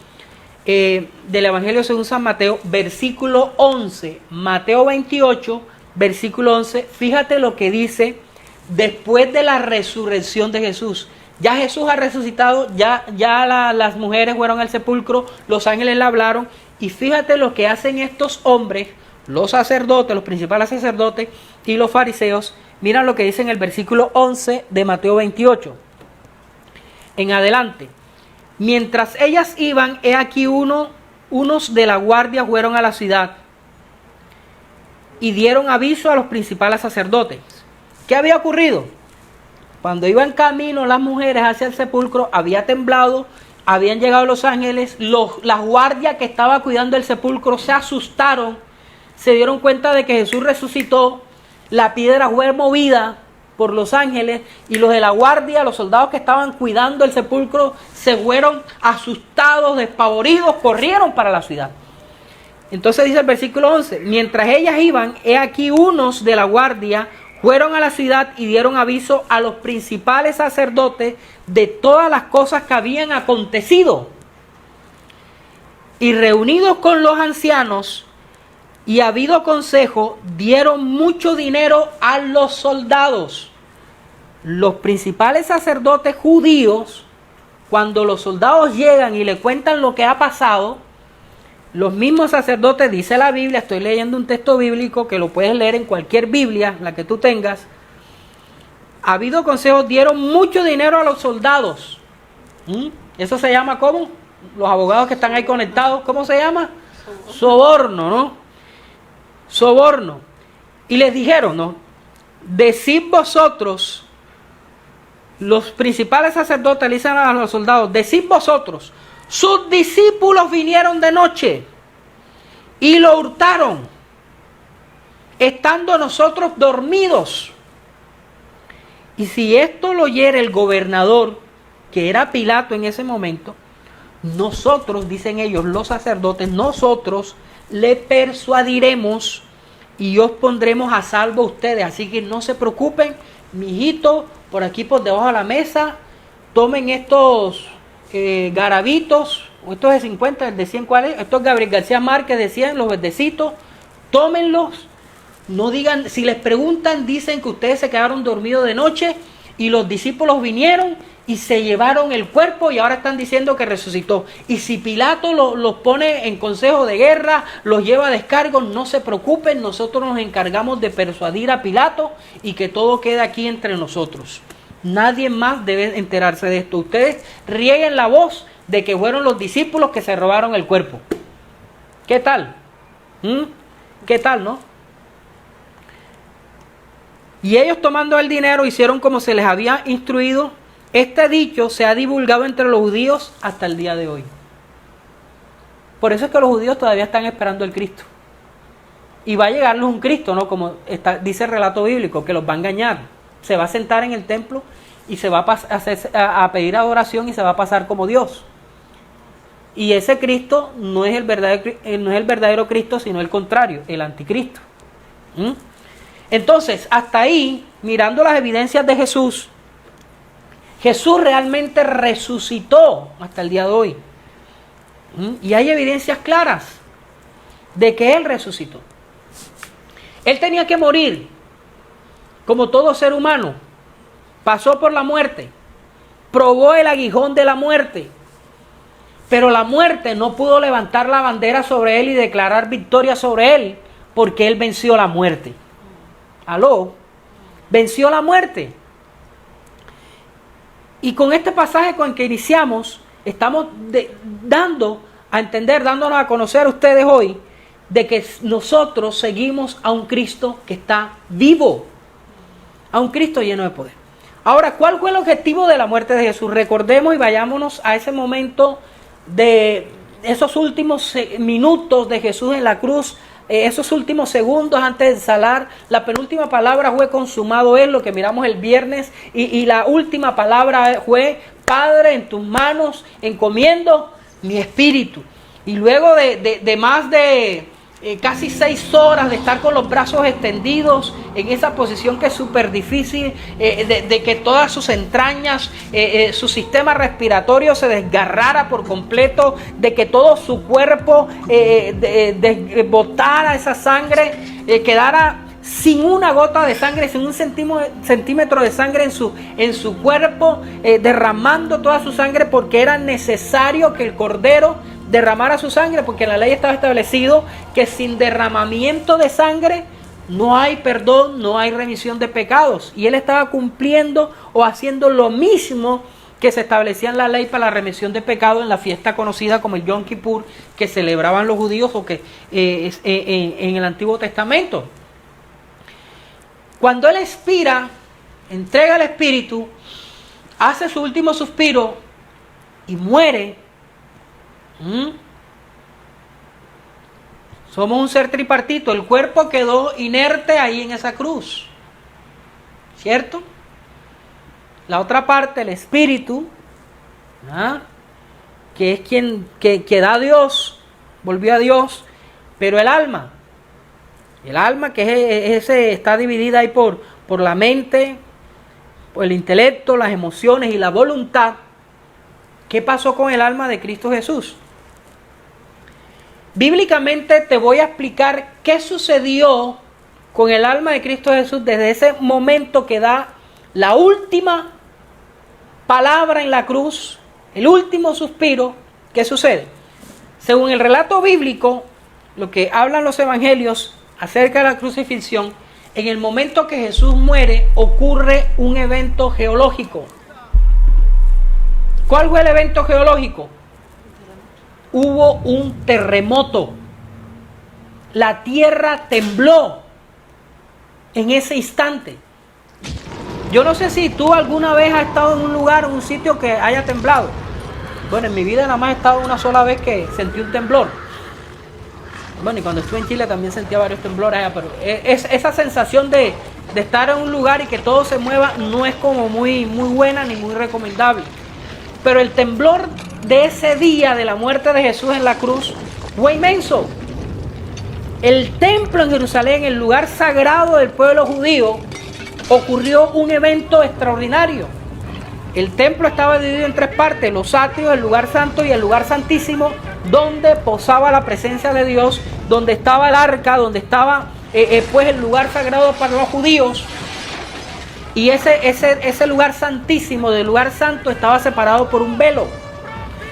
del Evangelio según San Mateo, versículo 11, Mateo 28, versículo 11, fíjate lo que dice después de la resurrección de Jesús. Ya Jesús ha resucitado, ya las mujeres fueron al sepulcro, los ángeles le hablaron, y fíjate lo que hacen estos hombres, los sacerdotes, los principales sacerdotes y los fariseos. Mira lo que dice en el versículo 11 de Mateo 28. En adelante. Mientras ellas iban, he aquí unos de la guardia fueron a la ciudad y dieron aviso a los principales sacerdotes. ¿Qué había ocurrido? Cuando iban camino las mujeres hacia el sepulcro, había temblado, habían llegado los ángeles, las guardias que estaban cuidando el sepulcro se asustaron, se dieron cuenta de que Jesús resucitó, la piedra fue movida por los ángeles y los de la guardia, los soldados que estaban cuidando el sepulcro, se fueron asustados, despavoridos, corrieron para la ciudad. Entonces dice el versículo 11, mientras ellas iban, he aquí unos de la guardia fueron a la ciudad y dieron aviso a los principales sacerdotes de todas las cosas que habían acontecido. Y reunidos con los ancianos y habido consejo, dieron mucho dinero a los soldados. Los principales sacerdotes judíos, cuando los soldados llegan y le cuentan lo que ha pasado, los mismos sacerdotes, dice la Biblia, estoy leyendo un texto bíblico que lo puedes leer en cualquier Biblia, la que tú tengas. Habido consejo, dieron mucho dinero a los soldados. Eso se llama ¿cómo? Los abogados que están ahí conectados, ¿cómo se llama? Soborno, ¿no? Soborno. Y les dijeron, ¿no? Decid vosotros, los principales sacerdotes le dicen a los soldados, decid vosotros, sus discípulos vinieron de noche y lo hurtaron, estando nosotros dormidos. Y si esto lo oyere el gobernador, que era Pilato en ese momento, nosotros, dicen ellos, los sacerdotes, nosotros le persuadiremos y os pondremos a salvo a ustedes. Así que no se preocupen, mijitos, por aquí por debajo de la mesa, tomen estos garabitos, estos de 50, el de 100, ¿cuál es? Estos Gabriel García Márquez de 100, los verdecitos, tómenlos, no digan, si les preguntan, dicen que ustedes se quedaron dormidos de noche y los discípulos vinieron y se llevaron el cuerpo y ahora están diciendo que resucitó. Y si Pilato los pone en consejo de guerra, los lleva a descargo, no se preocupen, nosotros nos encargamos de persuadir a Pilato y que todo quede aquí entre nosotros. Nadie más debe enterarse de esto. Ustedes rieguen la voz de que fueron los discípulos que se robaron el cuerpo. ¿Qué tal? ¿Qué tal, no? Y ellos, tomando el dinero, hicieron como se les había instruido. Este dicho se ha divulgado entre los judíos hasta el día de hoy. Por eso es que los judíos todavía están esperando el Cristo. Y va a llegarles un Cristo, ¿no? Como dice el relato bíblico, que los va a engañar. Se va a sentar en el templo y se va a pedir adoración y se va a pasar como Dios. Y ese Cristo no es el verdadero Cristo, sino el contrario, el anticristo. Entonces, hasta ahí, mirando las evidencias de Jesús, Jesús realmente resucitó hasta el día de hoy. Y hay evidencias claras de que Él resucitó. Él tenía que morir, como todo ser humano. Pasó por la muerte, probó el aguijón de la muerte, pero la muerte no pudo levantar la bandera sobre Él y declarar victoria sobre Él, porque Él venció la muerte. ¿Aló? Venció la muerte. Y con este pasaje con el que iniciamos, estamos dando a entender, dándonos a conocer a ustedes hoy, de que nosotros seguimos a un Cristo que está vivo, a un Cristo lleno de poder. Ahora, ¿cuál fue el objetivo de la muerte de Jesús? Recordemos y vayámonos a ese momento de esos últimos minutos de Jesús en la cruz, esos últimos segundos antes de exhalar. La penúltima palabra fue consumado es, lo que miramos el viernes, y la última palabra fue: Padre, en tus manos encomiendo mi espíritu. Y luego de más de casi 6 horas de estar con los brazos extendidos en esa posición que es súper difícil, de que todas sus entrañas, su sistema respiratorio se desgarrara por completo, de que todo su cuerpo botara esa sangre, quedara sin una gota de sangre, sin un centímetro de sangre en su cuerpo, derramando toda su sangre, porque era necesario que el cordero derramara su sangre, porque en la ley estaba establecido que sin derramamiento de sangre no hay perdón, no hay remisión de pecados. Y él estaba cumpliendo o haciendo lo mismo que se establecía en la ley para la remisión de pecados en la fiesta conocida como el Yom Kippur, que celebraban los judíos o que en el Antiguo Testamento. Cuando él expira, entrega el espíritu, hace su último suspiro y muere. Somos un ser tripartito. El cuerpo quedó inerte ahí en esa cruz, ¿cierto? La otra parte, el espíritu, que es quien que da a Dios, volvió a Dios, pero el alma que está dividida ahí por la mente, por el intelecto, las emociones y la voluntad. ¿Qué pasó con el alma de Cristo Jesús? Bíblicamente te voy a explicar qué sucedió con el alma de Cristo Jesús desde ese momento que da la última palabra en la cruz, el último suspiro. ¿Qué sucede? Según el relato bíblico, lo que hablan los evangelios acerca de la crucifixión, en el momento que Jesús muere ocurre un evento geológico. ¿Cuál fue el evento geológico? Hubo un terremoto. La tierra tembló en ese instante. Yo no sé si tú alguna vez has estado en un lugar, en un sitio que haya temblado. Bueno, en mi vida nada más he estado una sola vez que sentí un temblor. Bueno, y cuando estuve en Chile también sentía varios temblores allá, pero esa sensación de estar en un lugar y que todo se mueva no es como muy buena ni muy recomendable. Pero el temblor de ese día de la muerte de Jesús en la cruz fue inmenso. El templo en Jerusalén, el lugar sagrado del pueblo judío, ocurrió un evento extraordinario. El templo estaba dividido en 3 partes: los atrios, el lugar santo y el lugar santísimo, donde posaba la presencia de Dios, donde estaba el arca, donde estaba pues el lugar sagrado para los judíos. Y ese lugar santísimo del lugar santo estaba separado por un velo.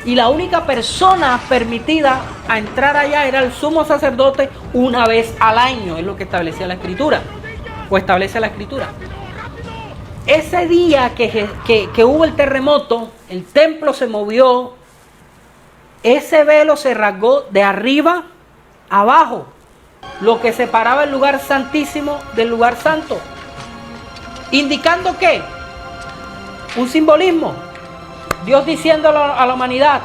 Y la única persona permitida a entrar allá era el sumo sacerdote una vez al año, es lo que establecía la Escritura, o establece la Escritura. Ese día que hubo el terremoto, el templo se movió, ese velo se rasgó de arriba a abajo, lo que separaba el lugar santísimo del lugar santo. ¿Indicando qué? Un simbolismo. Dios diciéndolo a la humanidad: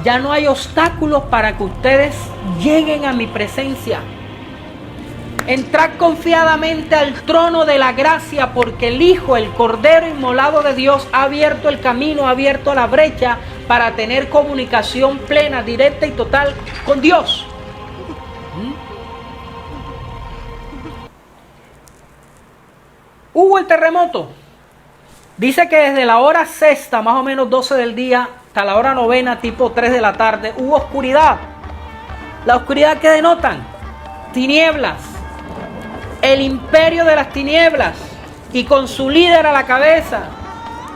ya no hay obstáculos para que ustedes lleguen a mi presencia. Entrad confiadamente al trono de la gracia, porque el Hijo, el Cordero inmolado de Dios, ha abierto el camino, ha abierto la brecha para tener comunicación plena, directa y total con Dios. Hubo el terremoto. Dice que desde la hora sexta, más o menos 12 del día, hasta la hora novena, tipo 3 de la tarde, hubo oscuridad. La oscuridad que denotan tinieblas, el imperio de las tinieblas, y con su líder a la cabeza,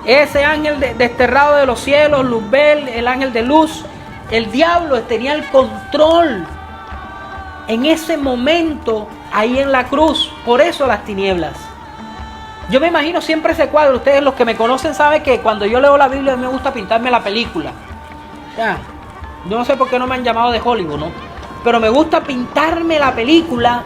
ese ángel desterrado de los cielos, Luzbel, el ángel de luz. El diablo tenía el control en ese momento ahí en la cruz. Por eso las tinieblas. Yo me imagino siempre ese cuadro. Ustedes, los que me conocen, saben que cuando yo leo la Biblia, a mí me gusta pintarme la película. Ya, yo no sé por qué no me han llamado de Hollywood, ¿no? Pero me gusta pintarme la película,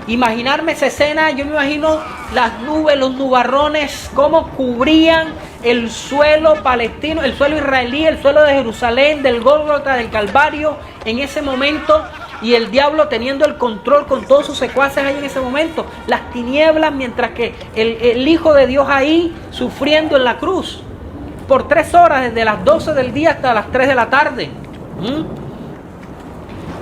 imaginarme esa escena. Yo me imagino las nubes, los nubarrones, cómo cubrían el suelo palestino, el suelo israelí, el suelo de Jerusalén, del Gólgota, del Calvario, en ese momento. Y el diablo teniendo el control con todos sus secuaces ahí en ese momento. Las tinieblas, mientras que el Hijo de Dios ahí sufriendo en la cruz. Por 3 horas, desde las 12 del día hasta las 3 de la tarde.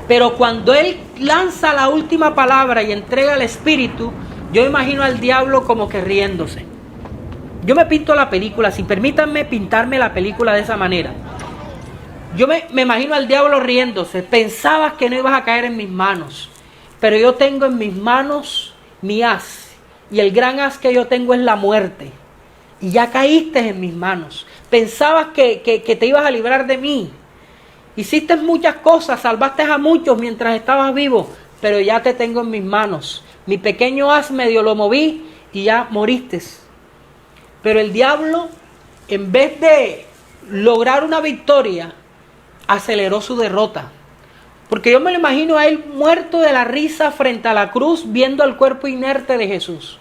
Pero cuando Él lanza la última palabra y entrega al Espíritu, yo imagino al diablo como que riéndose. Yo me pinto la película, si permítanme pintarme la película de esa manera. Yo me imagino al diablo riéndose. Pensabas que no ibas a caer en mis manos, pero yo tengo en mis manos mi haz, y el gran haz que yo tengo es la muerte, y ya caíste en mis manos. Pensabas que te ibas a librar de mí. Hiciste muchas cosas, salvaste a muchos mientras estabas vivo, pero ya te tengo en mis manos. Mi pequeño haz medio lo moví y ya moriste. Pero el diablo, en vez de lograr una victoria, aceleró su derrota. Porque yo me lo imagino a él muerto de la risa frente a la cruz, viendo el cuerpo inerte de Jesús.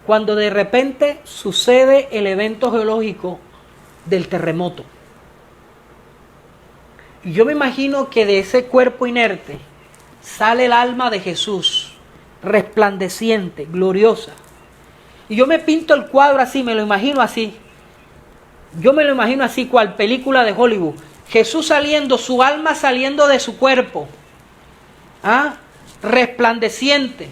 Cuando de repente sucede el evento geológico del terremoto. Y yo me imagino que de ese cuerpo inerte sale el alma de Jesús, resplandeciente, gloriosa. Y yo me pinto el cuadro así, me lo imagino así. Yo me lo imagino así, cual película de Hollywood. Jesús saliendo, su alma saliendo de su cuerpo. Resplandeciente,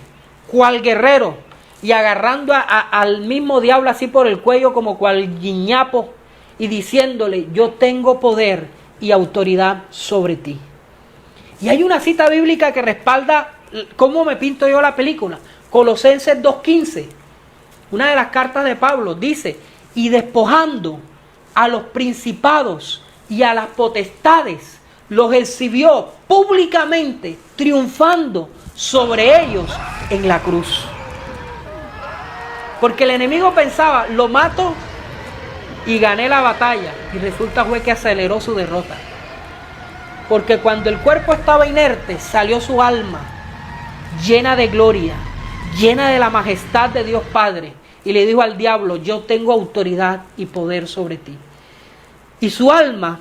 cual guerrero. Y agarrando al mismo diablo así por el cuello como cual guiñapo. Y diciéndole, yo tengo poder y autoridad sobre ti. Y hay una cita bíblica que respalda cómo me pinto yo la película. Colosenses 2:15. Una de las cartas de Pablo dice, y despojando a los principados y a las potestades, los exhibió públicamente, triunfando sobre ellos en la cruz. Porque el enemigo pensaba, lo mato y gané la batalla. Y resulta fue que aceleró su derrota. Porque cuando el cuerpo estaba inerte, salió su alma llena de gloria, llena de la majestad de Dios Padre. Y le dijo al diablo, yo tengo autoridad y poder sobre ti. Y su alma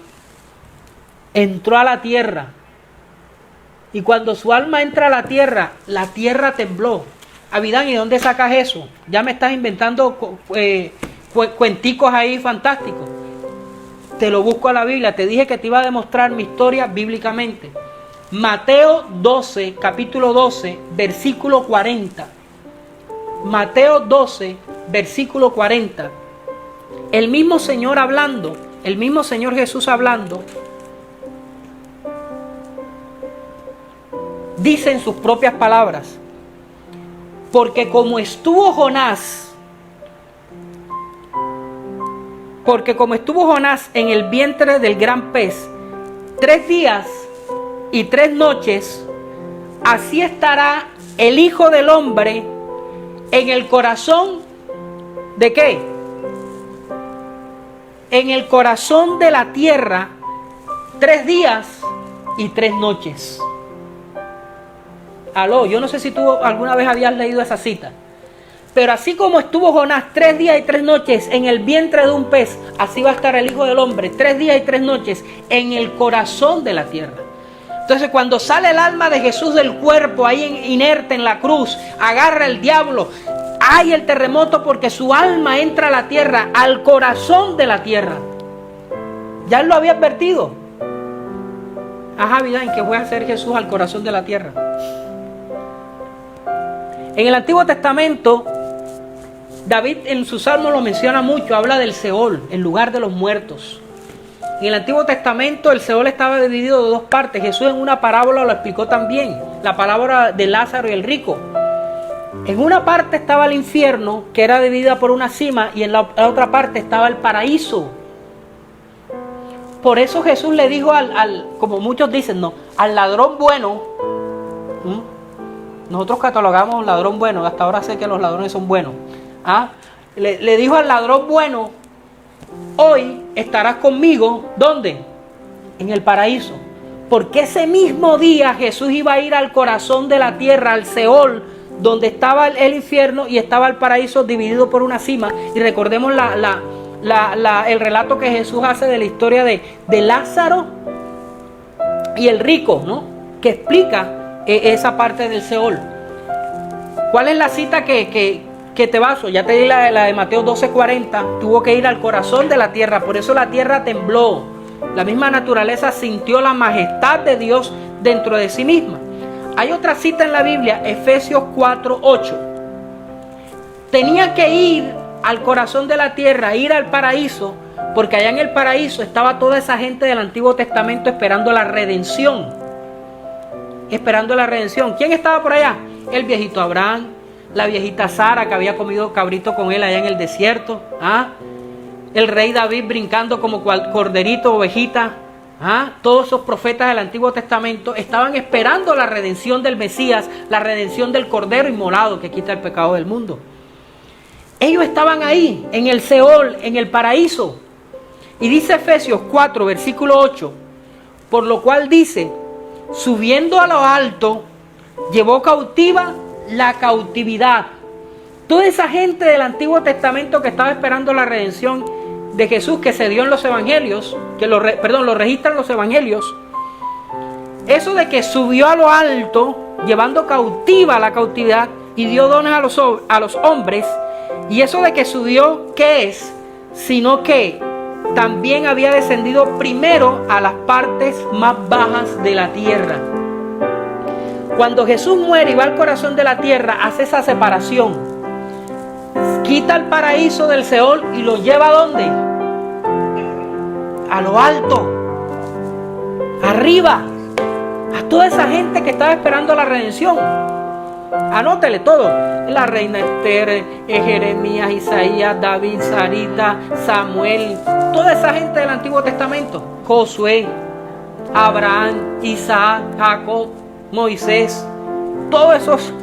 entró a la tierra. Y cuando su alma entra a la tierra tembló. Abidán, ¿y dónde sacas eso? Ya me estás inventando cuenticos ahí fantásticos. Te lo busco a la Biblia. Te dije que te iba a demostrar mi historia bíblicamente. Mateo 12, capítulo 12, versículo 40. Mateo 12, versículo 40. El mismo Señor hablando, el mismo Señor Jesús hablando, dice en sus propias palabras, porque como estuvo Jonás en el vientre del gran pez 3 días y 3 noches, así estará el Hijo del Hombre en el corazón ¿de qué? En el corazón de la tierra 3 días y 3 noches. Aló, yo no sé si tú alguna vez habías leído esa cita. Pero así como estuvo Jonás 3 días y 3 noches en el vientre de un pez, así va a estar el Hijo del Hombre 3 días y 3 noches en el corazón de la tierra. Entonces cuando sale el alma de Jesús del cuerpo ahí inerte en la cruz, agarra el diablo, hay el terremoto porque su alma entra a la tierra, al corazón de la tierra. Ya él lo había advertido. Ajá, vida, ¿en qué fue a hacer Jesús al corazón de la tierra? En el Antiguo Testamento, David en su salmo lo menciona mucho, habla del Seol, el lugar de los muertos. En el Antiguo Testamento el Seol estaba dividido de 2 partes. Jesús en una parábola lo explicó también, la parábola de Lázaro y el rico. En una parte estaba el infierno, que era dividida por una cima, y en la otra parte estaba el paraíso. Por eso Jesús le dijo como muchos dicen, no, al ladrón bueno. Nosotros catalogamos un ladrón bueno, hasta ahora sé que los ladrones son buenos. Le dijo al ladrón bueno, hoy estarás conmigo, ¿dónde? En el paraíso. Porque ese mismo día Jesús iba a ir al corazón de la tierra, al Seol, donde estaba el infierno y estaba el paraíso dividido por una cima. Y recordemos el relato que Jesús hace de la historia de Lázaro y el rico, ¿no? Que explica esa parte del Seol. ¿Cuál es la cita que te baso? Ya te di la de Mateo 12:40. Tuvo que ir al corazón de la tierra, por eso la tierra tembló. La misma naturaleza sintió la majestad de Dios dentro de sí misma. Hay otra cita en la Biblia, Efesios 4:8. Tenía que ir al corazón de la tierra, ir al paraíso, porque allá en el paraíso estaba toda esa gente del Antiguo Testamento esperando la redención. Esperando la redención. ¿Quién estaba por allá? El viejito Abraham, la viejita Sara que había comido cabrito con él allá en el desierto. El rey David brincando como corderito, ovejita. Todos esos profetas del Antiguo Testamento estaban esperando la redención del Mesías, la redención del Cordero inmolado que quita el pecado del mundo. Ellos estaban ahí, en el Seol, en el paraíso. Y dice Efesios 4, versículo 8, por lo cual dice, subiendo a lo alto, llevó cautiva la cautividad. Toda esa gente del Antiguo Testamento que estaba esperando la redención de Jesús, que se dio en los evangelios, lo registran los evangelios. Eso de que subió a lo alto, llevando cautiva la cautividad y dio dones a los hombres. Y eso de que subió, ¿qué es? Sino que también había descendido primero a las partes más bajas de la tierra. Cuando Jesús muere y va al corazón de la tierra, hace esa separación. Quita el paraíso del Seol y lo lleva ¿a dónde? A lo alto, arriba, a toda esa gente que estaba esperando la redención. Anótele todo. La reina Esther, Jeremías, Isaías, David, Sarita, Samuel, toda esa gente del Antiguo Testamento. Josué, Abraham, Isaac, Jacob, Moisés, todos esos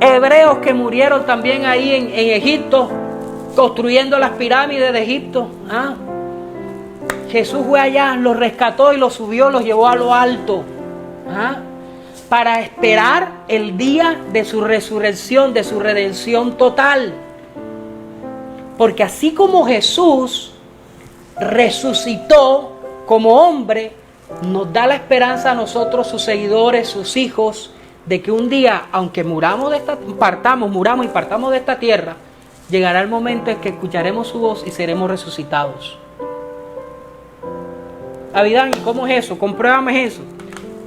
hebreos que murieron también ahí en Egipto, construyendo las pirámides de Egipto. Jesús fue allá, los rescató y los subió, los llevó a lo alto. Para esperar el día de su resurrección, de su redención total. Porque así como Jesús resucitó como hombre, nos da la esperanza a nosotros, sus seguidores, sus hijos, de que un día, aunque muramos y partamos de esta tierra, llegará el momento en que escucharemos su voz y seremos resucitados. Abidán, ¿y cómo es eso? Compruébame eso.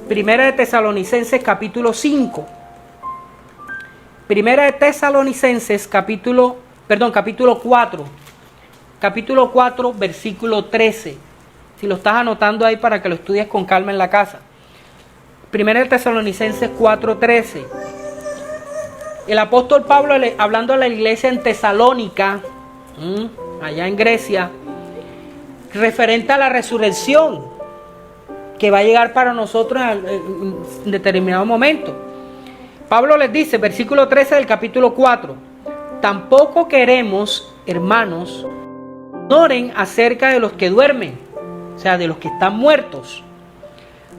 Primera de Tesalonicenses capítulo 5. Primera de Tesalonicenses capítulo 4. Capítulo 4, versículo 13. Si lo estás anotando ahí para que lo estudies con calma en la casa. Primera de Tesalonicenses 4:13. El apóstol Pablo, hablando a la iglesia en Tesalónica, allá en Grecia, referente a la resurrección que va a llegar para nosotros en determinado momento. Pablo les dice, versículo 13 del capítulo 4, tampoco queremos, hermanos, ignoren acerca de los que duermen, o sea, de los que están muertos,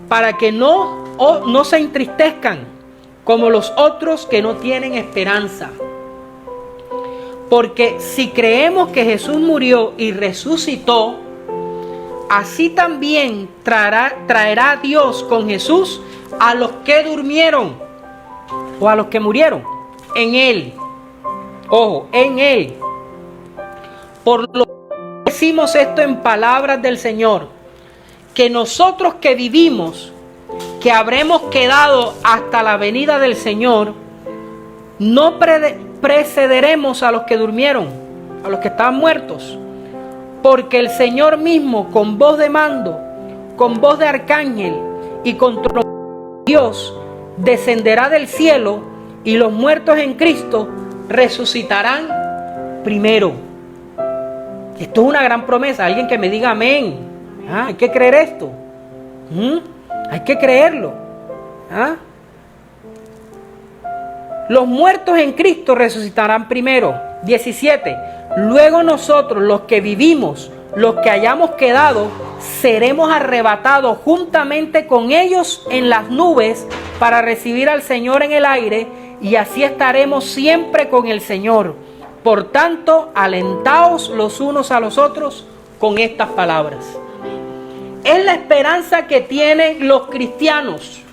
para que no se entristezcan como los otros que no tienen esperanza. Porque si creemos que Jesús murió y resucitó, así también traerá Dios con Jesús a los que durmieron o a los que murieron en Él. Ojo, en Él. Por lo que decimos esto en palabras del Señor, que nosotros que vivimos, que habremos quedado hasta la venida del Señor, no precederemos a los que durmieron, a los que estaban muertos. Porque el Señor mismo, con voz de mando, con voz de arcángel y con trompeta de Dios, descenderá del cielo, y los muertos en Cristo resucitarán primero. Esto es una gran promesa. Alguien que me diga amén. Hay que creer esto. Hay que creerlo. Los muertos en Cristo resucitarán primero. 17. Luego nosotros, los que vivimos, los que hayamos quedado, seremos arrebatados juntamente con ellos en las nubes para recibir al Señor en el aire, y así estaremos siempre con el Señor. Por tanto, alentaos los unos a los otros con estas palabras. Es la esperanza que tienen los cristianos.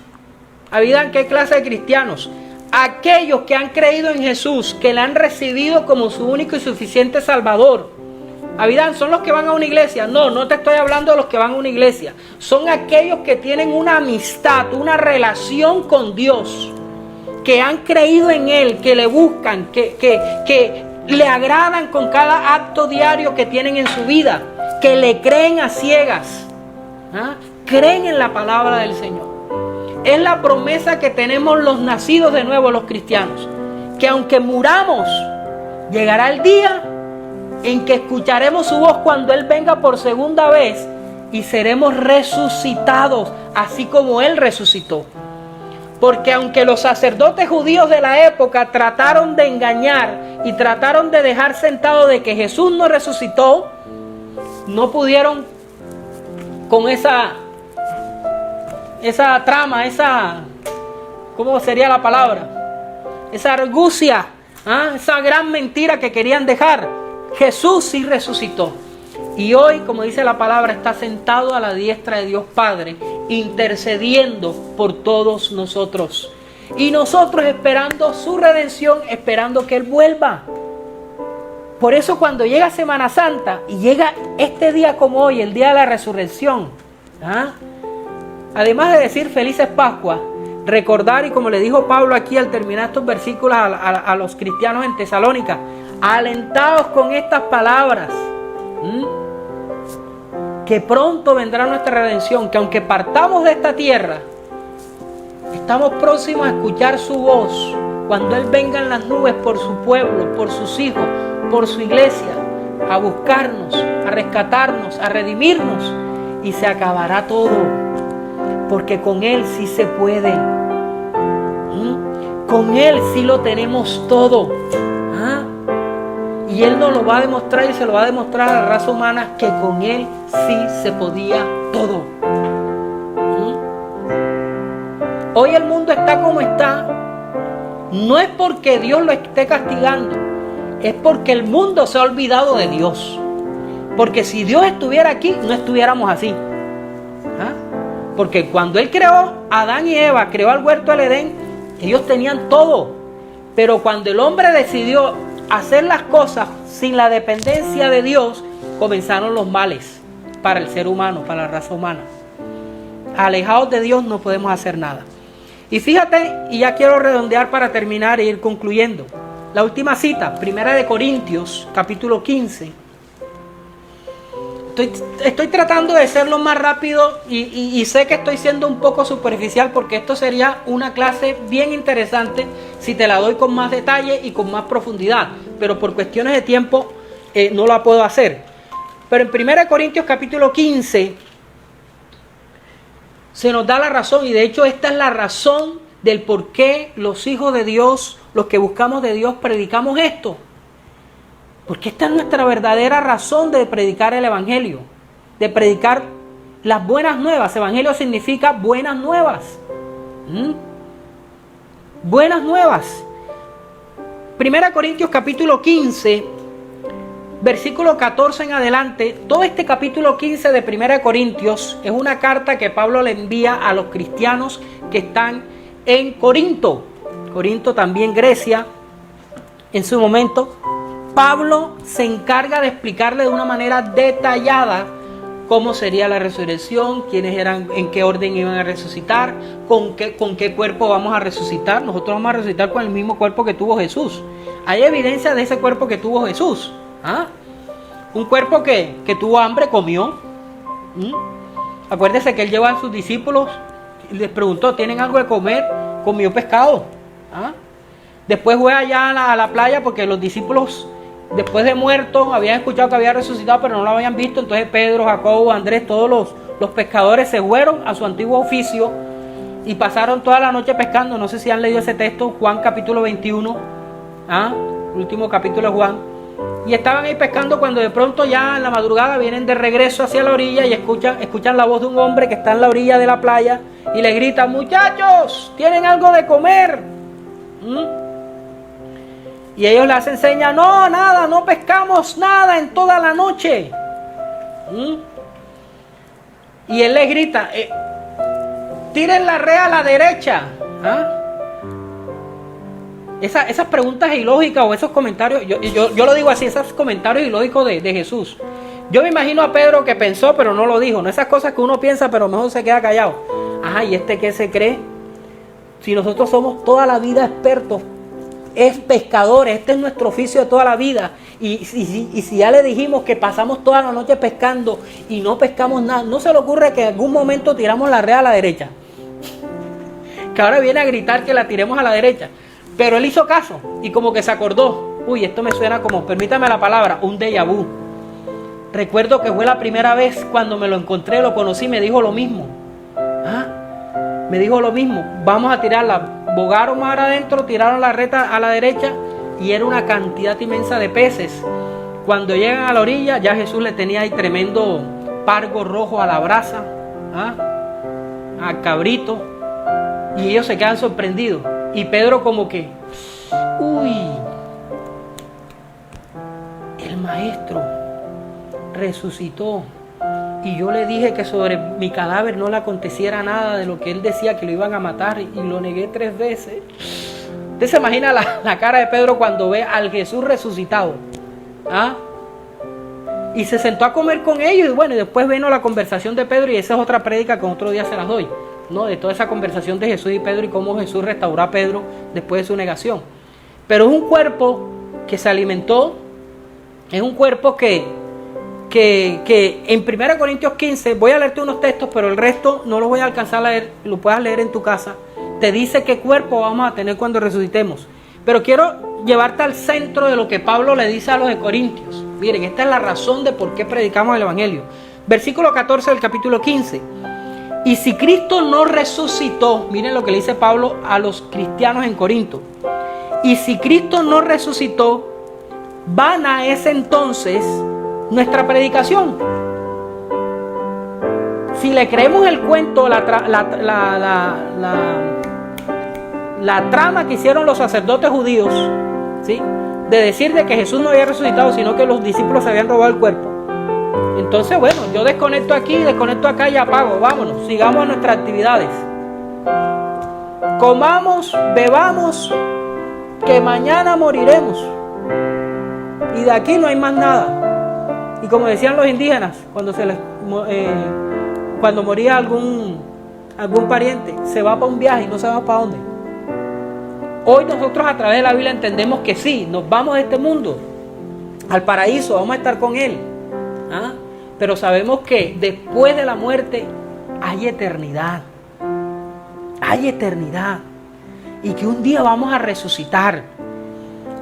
¿Habían qué clase de cristianos? Aquellos que han creído en Jesús, que le han recibido como su único y suficiente Salvador. Abidán, ¿son los que van a una iglesia? No, no te estoy hablando de los que van a una iglesia. Son aquellos que tienen una amistad, una relación con Dios, que han creído en Él, que le buscan, que le agradan con cada acto diario que tienen en su vida, que le creen a ciegas, ¿ah? Creen en la palabra del Señor. Es la promesa que tenemos los nacidos de nuevo, los cristianos, que aunque muramos, llegará el día en que escucharemos su voz cuando Él venga por segunda vez y seremos resucitados, así como Él resucitó. Porque aunque los sacerdotes judíos de la época trataron de engañar y trataron de dejar sentado de que Jesús no resucitó, no pudieron con esa trama, ¿cómo sería la palabra? Esa argucia, esa gran mentira que querían dejar. Jesús sí resucitó. Y hoy, como dice la palabra, está sentado a la diestra de Dios Padre, intercediendo por todos nosotros. Y nosotros esperando su redención, esperando que Él vuelva. Por eso cuando llega Semana Santa y llega este día como hoy, el día de la resurrección, además de decir felices Pascuas, recordar, y como le dijo Pablo aquí al terminar estos versículos a los cristianos en Tesalónica, alentados con estas palabras, que pronto vendrá nuestra redención, que aunque partamos de esta tierra, estamos próximos a escuchar su voz cuando Él venga en las nubes por su pueblo, por sus hijos, por su iglesia, a buscarnos, a rescatarnos, a redimirnos, y se acabará todo, porque con Él sí se puede. Con Él sí lo tenemos todo. Y Él nos lo va a demostrar y se lo va a demostrar a la raza humana que con Él sí se podía todo. Hoy el mundo está como está. No es porque Dios lo esté castigando, es porque el mundo se ha olvidado de Dios. Porque si Dios estuviera aquí, no estuviéramos así. Porque cuando Él creó a Adán y Eva, creó al huerto del Edén, ellos tenían todo. Pero cuando el hombre decidió hacer las cosas sin la dependencia de Dios, comenzaron los males para el ser humano, para la raza humana. Alejados de Dios no podemos hacer nada. Y fíjate, y ya quiero redondear para terminar e ir concluyendo. La última cita, 1 Corintios, capítulo 15. Estoy tratando de hacerlo más rápido y sé que estoy siendo un poco superficial, porque esto sería una clase bien interesante si te la doy con más detalle y con más profundidad, pero por cuestiones de tiempo no la puedo hacer. Pero en 1 Corintios capítulo 15 se nos da la razón, y de hecho esta es la razón del por qué los hijos de Dios, los que buscamos de Dios, predicamos esto. Porque esta es nuestra verdadera razón de predicar el Evangelio, de predicar las buenas nuevas. Evangelio significa buenas nuevas. Buenas nuevas. 1 Corintios capítulo 15, versículo 14 en adelante. Todo este capítulo 15 de 1 Corintios es una carta que Pablo le envía a los cristianos que están en Corinto. Corinto, también Grecia, en su momento. Pablo se encarga de explicarle de una manera detallada cómo sería la resurrección, quiénes eran, en qué orden iban a resucitar, con qué cuerpo vamos a resucitar. Nosotros vamos a resucitar con el mismo cuerpo que tuvo Jesús. Hay evidencia de ese cuerpo que tuvo Jesús. Un cuerpo que tuvo hambre, comió. Acuérdese que Él llevó a sus discípulos y les preguntó, ¿tienen algo de comer? Comió pescado. Después fue allá a la playa, porque los discípulos, después de muerto, habían escuchado que había resucitado, pero no lo habían visto. Entonces Pedro, Jacobo, Andrés, todos los pescadores se fueron a su antiguo oficio y pasaron toda la noche pescando. No sé si han leído ese texto, Juan capítulo 21, el último capítulo de Juan. Y estaban ahí pescando cuando de pronto ya en la madrugada vienen de regreso hacia la orilla y escuchan la voz de un hombre que está en la orilla de la playa y le grita, muchachos, ¿tienen algo de comer? Y ellos le hacen señas, no, nada, no pescamos nada en toda la noche. Y él les grita, tiren la red a la derecha. Esas preguntas ilógicas o esos comentarios, yo lo digo así, esos comentarios ilógicos de Jesús. Yo me imagino a Pedro que pensó, pero no lo dijo. No esas cosas que uno piensa, pero mejor se queda callado. Ajá, ¿y este qué se cree? Si nosotros somos toda la vida expertos, es pescadores, este es nuestro oficio de toda la vida. Y si ya le dijimos que pasamos toda la noche pescando y no pescamos nada, ¿no se le ocurre que en algún momento tiramos la red a la derecha? Que ahora viene a gritar que la tiremos a la derecha. Pero él hizo caso y como que se acordó. Uy, esto me suena como, permítame la palabra, un déjà vu. Recuerdo que fue la primera vez cuando me lo encontré, lo conocí, me dijo lo mismo. ¿Ah? Me dijo lo mismo, vamos a tirarla. Bogaron más adentro, tiraron la red a la derecha y era una cantidad inmensa de peces. Cuando llegan a la orilla, ya Jesús le tenía ahí tremendo pargo rojo a la brasa, a cabrito, y ellos se quedan sorprendidos. Y Pedro como que, uy, el maestro resucitó. Y yo le dije que sobre mi cadáver no le aconteciera nada de lo que él decía, que lo iban a matar, y lo negué 3 veces. Usted se imagina la cara de Pedro cuando ve al Jesús resucitado. Y se sentó a comer con ellos, y bueno, y después vino la conversación de Pedro, y esa es otra prédica que otro día se las doy, ¿no? De toda esa conversación de Jesús y Pedro y cómo Jesús restauró a Pedro después de su negación. Pero es un cuerpo que se alimentó, es un cuerpo que en 1 Corintios 15, voy a leerte unos textos, pero el resto no los voy a alcanzar a leer, lo puedas leer en tu casa, te dice qué cuerpo vamos a tener cuando resucitemos. Pero quiero llevarte al centro de lo que Pablo le dice a los de Corintios. Miren, esta es la razón de por qué predicamos el Evangelio. Versículo 14 del capítulo 15. Y si Cristo no resucitó, miren lo que le dice Pablo a los cristianos en Corinto. Y si Cristo no resucitó, vana es entonces nuestra predicación. Si le creemos el cuento, la trama que hicieron los sacerdotes judíos, ¿sí?, de decir de que Jesús no había resucitado, sino que los discípulos se habían robado el cuerpo. Entonces, bueno, yo desconecto aquí, desconecto acá y apago. Vámonos, sigamos nuestras actividades. Comamos, bebamos, que mañana moriremos. Y de aquí no hay más nada. Y como decían los indígenas, cuando moría algún pariente, se va para un viaje y no sabemos para dónde. Hoy nosotros a través de la Biblia entendemos que sí, nos vamos de este mundo al paraíso, vamos a estar con Él. Pero sabemos que después de la muerte hay eternidad. Hay eternidad. Y que un día vamos a resucitar.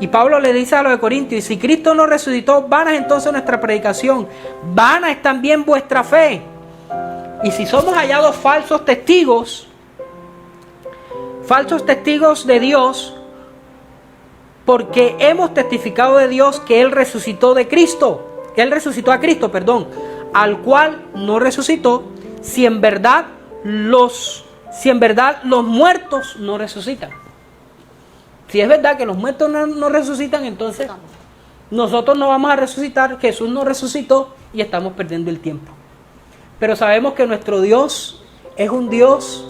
Y Pablo le dice a los de Corintios, y si Cristo no resucitó, vana es entonces nuestra predicación, vana es también vuestra fe. Y si somos hallados falsos testigos de Dios, porque hemos testificado de Dios que Él resucitó a Cristo, al cual no resucitó, si en verdad los muertos no resucitan. Si es verdad que los muertos no resucitan, entonces nosotros no vamos a resucitar, Jesús no resucitó y estamos perdiendo el tiempo. Pero sabemos que nuestro Dios es un Dios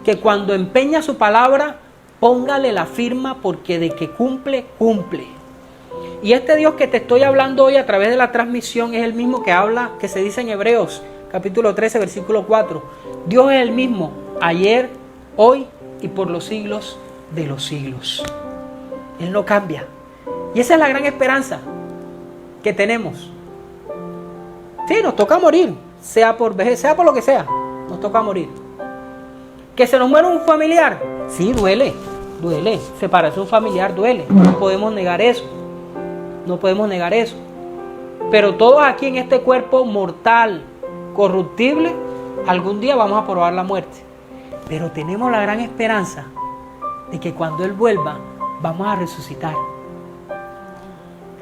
que cuando empeña su palabra, póngale la firma, porque de que cumple, cumple. Y este Dios que te estoy hablando hoy a través de la transmisión es el mismo que se dice en Hebreos, capítulo 13, versículo 4. Dios es el mismo, ayer, hoy y por los siglos de los siglos. Él no cambia. Y esa es la gran esperanza que tenemos. Sí, nos toca morir, sea por vejez, sea por lo que sea, nos toca morir. Que se nos muera un familiar, sí, duele. Separarse de un familiar duele. No podemos negar eso. Pero todos aquí en este cuerpo mortal, corruptible, algún día vamos a probar la muerte. Pero tenemos la gran esperanza de que cuando Él vuelva, vamos a resucitar.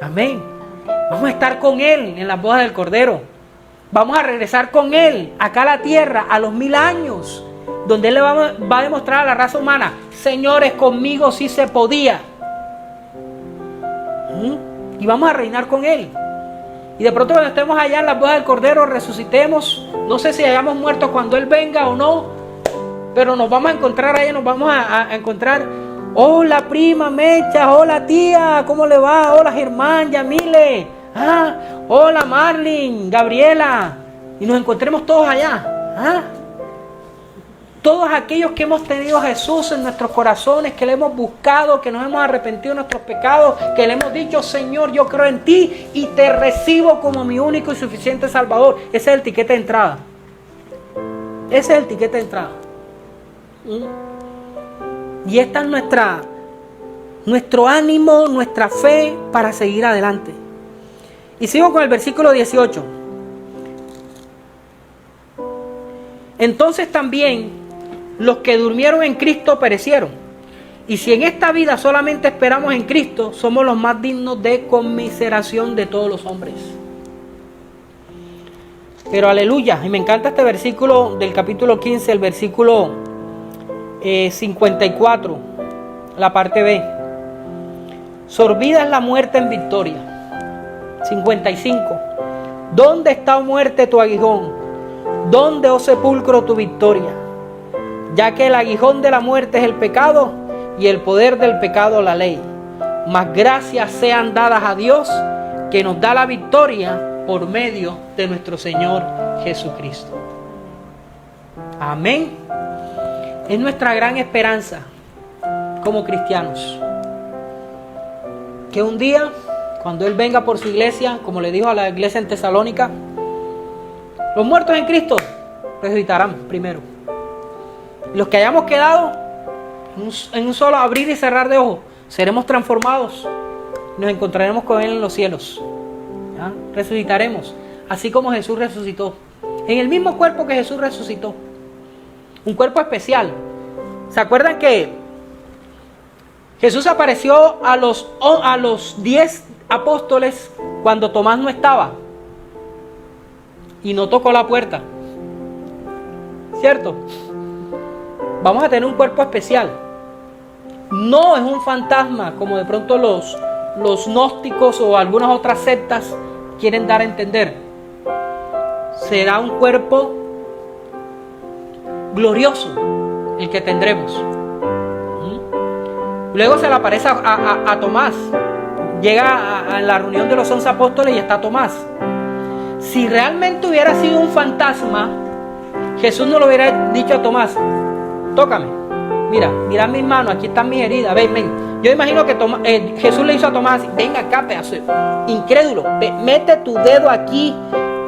Amén. Vamos a estar con Él en las bodas del Cordero. Vamos a regresar con Él acá a la tierra a los 1000 años, donde Él le va a demostrar a la raza humana: señores, conmigo sí se podía. Y vamos a reinar con Él. Y de pronto cuando estemos allá en las bodas del Cordero, resucitemos. No sé si hayamos muerto cuando Él venga o no, pero nos vamos a encontrar allá, nos vamos a encontrar. Hola prima Mecha, hola tía, ¿cómo le va? Hola Germán, Yamile. Hola Marlene, Gabriela, y nos encontremos todos allá. Todos aquellos que hemos tenido a Jesús en nuestros corazones, que le hemos buscado, que nos hemos arrepentido de nuestros pecados, que le hemos dicho, Señor, yo creo en ti y te recibo como mi único y suficiente Salvador. Ese es el tiquete de entrada. Ese es el tiquete de entrada. Y esta es nuestro ánimo, nuestra fe para seguir adelante. Y sigo con el versículo 18. Entonces también los que durmieron en Cristo perecieron. Y si en esta vida solamente esperamos en Cristo, somos los más dignos de conmiseración de todos los hombres. Pero aleluya, y me encanta este versículo del capítulo 15, el versículo 54, la parte B. Sorbida es la muerte en victoria. 55. ¿Dónde está, oh muerte, tu aguijón? ¿Dónde, oh sepulcro, tu victoria? Ya que el aguijón de la muerte es el pecado y el poder del pecado la ley. Mas gracias sean dadas a Dios que nos da la victoria por medio de nuestro Señor Jesucristo. Amén. Es nuestra gran esperanza como cristianos. Que un día, cuando Él venga por su iglesia, como le dijo a la iglesia en Tesalónica, los muertos en Cristo resucitarán primero. Los que hayamos quedado en un solo abrir y cerrar de ojos, seremos transformados. Nos encontraremos con Él en los cielos. ¿Ya? Resucitaremos, así como Jesús resucitó. En el mismo cuerpo que Jesús resucitó. Un cuerpo especial. ¿Se acuerdan que Jesús apareció a los 10 apóstoles cuando Tomás no estaba? Y no tocó la puerta. ¿Cierto? Vamos a tener un cuerpo especial. No es un fantasma como de pronto los gnósticos o algunas otras sectas quieren dar a entender. Será un cuerpo glorioso el que tendremos. Luego se le aparece a Tomás. Llega a la reunión de los 11 apóstoles y está Tomás. Si realmente hubiera sido un fantasma, Jesús no le hubiera dicho a Tomás: tócame, mira mis manos, aquí están mis heridas, ven. Yo imagino que Jesús le hizo a Tomás: ven acá, pedazo incrédulo, mete tu dedo aquí,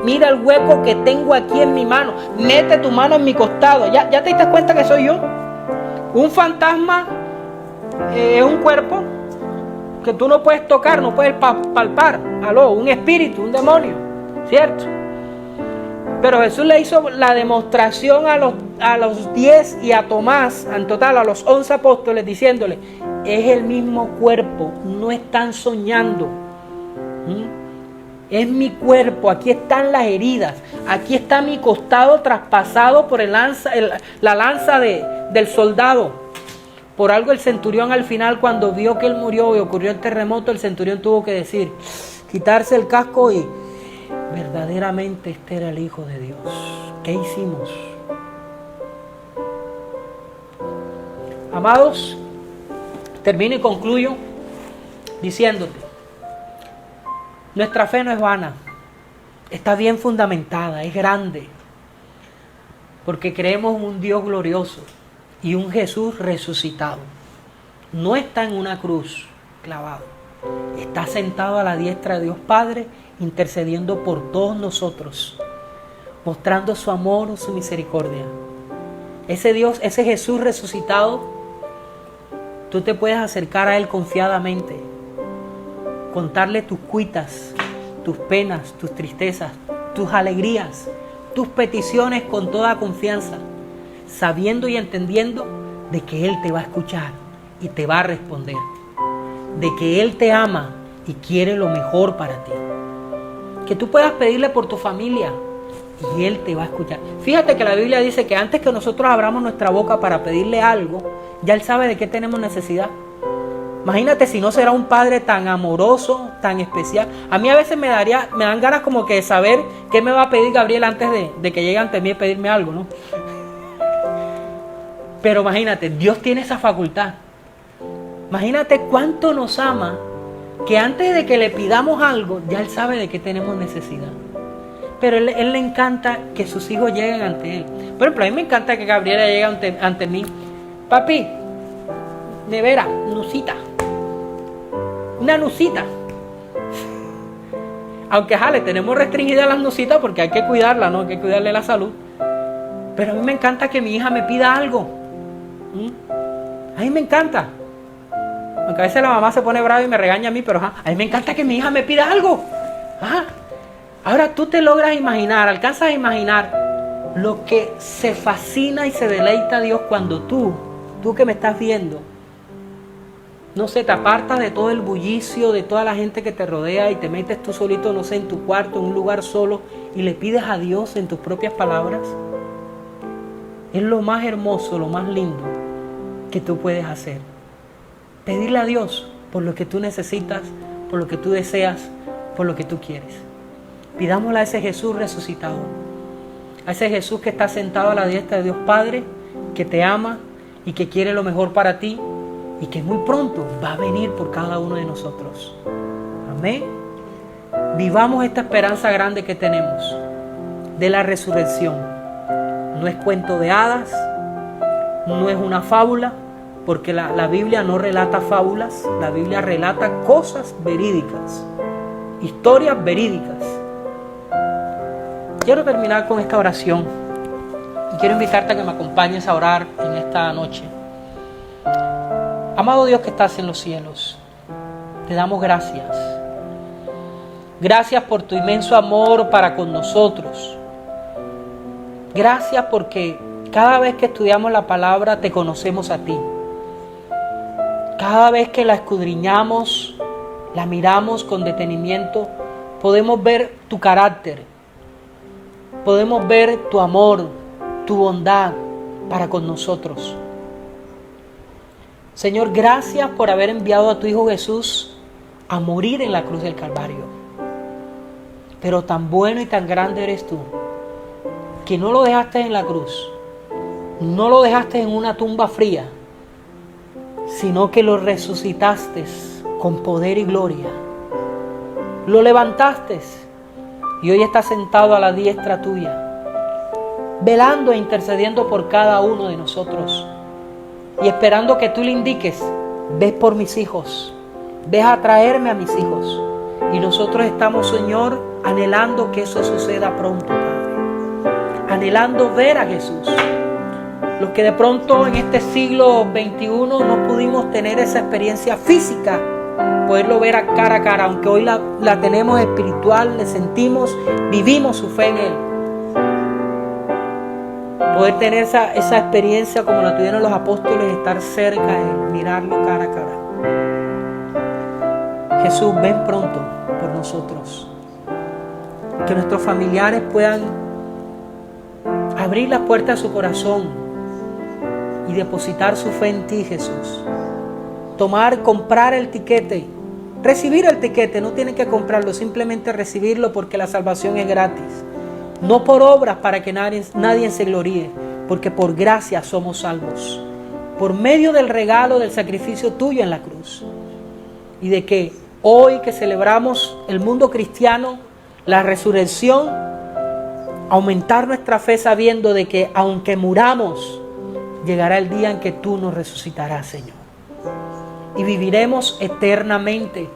mira el hueco que tengo aquí en mi mano, mete tu mano en mi costado. ¿Ya te diste cuenta que soy yo? Un fantasma es un cuerpo que tú no puedes tocar, no puedes palpar. Un espíritu, un demonio, ¿cierto? Pero Jesús le hizo la demostración a los 10 y a Tomás, en total a los 11 apóstoles, diciéndole: es el mismo cuerpo, no están soñando. Es mi cuerpo, aquí están las heridas, aquí está mi costado traspasado por la lanza del soldado. Por algo el centurión al final, cuando vio que él murió y ocurrió el terremoto, el centurión tuvo que decir, quitarse el casco y: verdaderamente este era el Hijo de Dios. ¿Qué hicimos? Amados, termino y concluyo diciéndote: nuestra fe no es vana, está bien fundamentada, es grande, porque creemos en un Dios glorioso y un Jesús resucitado. No está en una cruz clavado, está sentado a la diestra de Dios Padre, intercediendo por todos nosotros, mostrando su amor, su misericordia. Ese Dios, ese Jesús resucitado, tú te puedes acercar a Él confiadamente, contarle tus cuitas, tus penas, tus tristezas, tus alegrías, tus peticiones con toda confianza, sabiendo y entendiendo de que Él te va a escuchar y te va a responder, de que Él te ama y quiere lo mejor para ti. Que tú puedas pedirle por tu familia y Él te va a escuchar. Fíjate que la Biblia dice que antes que nosotros abramos nuestra boca para pedirle algo, ya Él sabe de qué tenemos necesidad. Imagínate si no será un Padre tan amoroso, tan especial. A mí a veces me dan ganas como que de saber qué me va a pedir Gabriel antes de que llegue ante mí a pedirme algo, ¿no? Pero imagínate, Dios tiene esa facultad. Imagínate cuánto nos ama que antes de que le pidamos algo, ya Él sabe de qué tenemos necesidad. Pero él le encanta que sus hijos lleguen ante Él. Por ejemplo, a mí me encanta que Gabriela llegue ante mí. Papi, nevera, nucita. Una nucita. Aunque le tenemos restringidas las nucitas porque hay que cuidarla, ¿no? Hay que cuidarle la salud. Pero a mí me encanta que mi hija me pida algo. A mí me encanta. Aunque a veces la mamá se pone brava y me regaña a mí, pero a mí me encanta que mi hija me pida algo. Ahora tú te logras imaginar, alcanzas a imaginar lo que se fascina y se deleita a Dios cuando tú que me estás viendo, no sé, te apartas de todo el bullicio, de toda la gente que te rodea y te metes tú solito, no sé, en tu cuarto, en un lugar solo y le pides a Dios en tus propias palabras. Es lo más hermoso, lo más lindo que tú puedes hacer. Pedirle a Dios por lo que tú necesitas, por lo que tú deseas, por lo que tú quieres. Pidámosle a ese Jesús resucitado, a ese Jesús que está sentado a la diestra de Dios Padre, que te ama y que quiere lo mejor para ti y que muy pronto va a venir por cada uno de nosotros. Amén. Vivamos esta esperanza grande que tenemos de la resurrección. No es cuento de hadas, no es una fábula, porque la Biblia no relata fábulas, la Biblia relata cosas verídicas, historias verídicas. Quiero terminar con esta oración y quiero invitarte a que me acompañes a orar en esta noche. Amado Dios que estás en los cielos, te damos gracias. Gracias por tu inmenso amor para con nosotros. Gracias porque cada vez que estudiamos la palabra te conocemos a ti. Cada vez que la escudriñamos, la miramos con detenimiento, podemos ver tu carácter. Podemos ver tu amor, tu bondad para con nosotros. Señor, gracias por haber enviado a tu Hijo Jesús a morir en la cruz del Calvario. Pero tan bueno y tan grande eres tú, que no lo dejaste en la cruz, no lo dejaste en una tumba fría, sino que lo resucitaste con poder y gloria. Lo levantaste y hoy está sentado a la diestra tuya, velando e intercediendo por cada uno de nosotros y esperando que tú le indiques: ves por mis hijos, ves a traerme a mis hijos. Y nosotros estamos, Señor, anhelando que eso suceda pronto, Padre, anhelando ver a Jesús. Los que de pronto en este siglo XXI no pudimos tener esa experiencia física, poderlo ver a cara, aunque hoy la tenemos espiritual, le sentimos, vivimos su fe en Él. Poder tener esa experiencia como la tuvieron los apóstoles, estar cerca de Él, mirarlo cara a cara. Jesús, ven pronto por nosotros. Que nuestros familiares puedan abrir la puerta de su corazón y depositar su fe en ti, Jesús. Comprar el tiquete, recibir el tiquete, no tienen que comprarlo, simplemente recibirlo porque la salvación es gratis. No por obras para que nadie se gloríe, porque por gracia somos salvos. Por medio del regalo del sacrificio tuyo en la cruz. Y de que hoy que celebramos el mundo cristiano, la resurrección, aumentar nuestra fe sabiendo de que aunque muramos, llegará el día en que tú nos resucitarás, Señor. Y viviremos eternamente.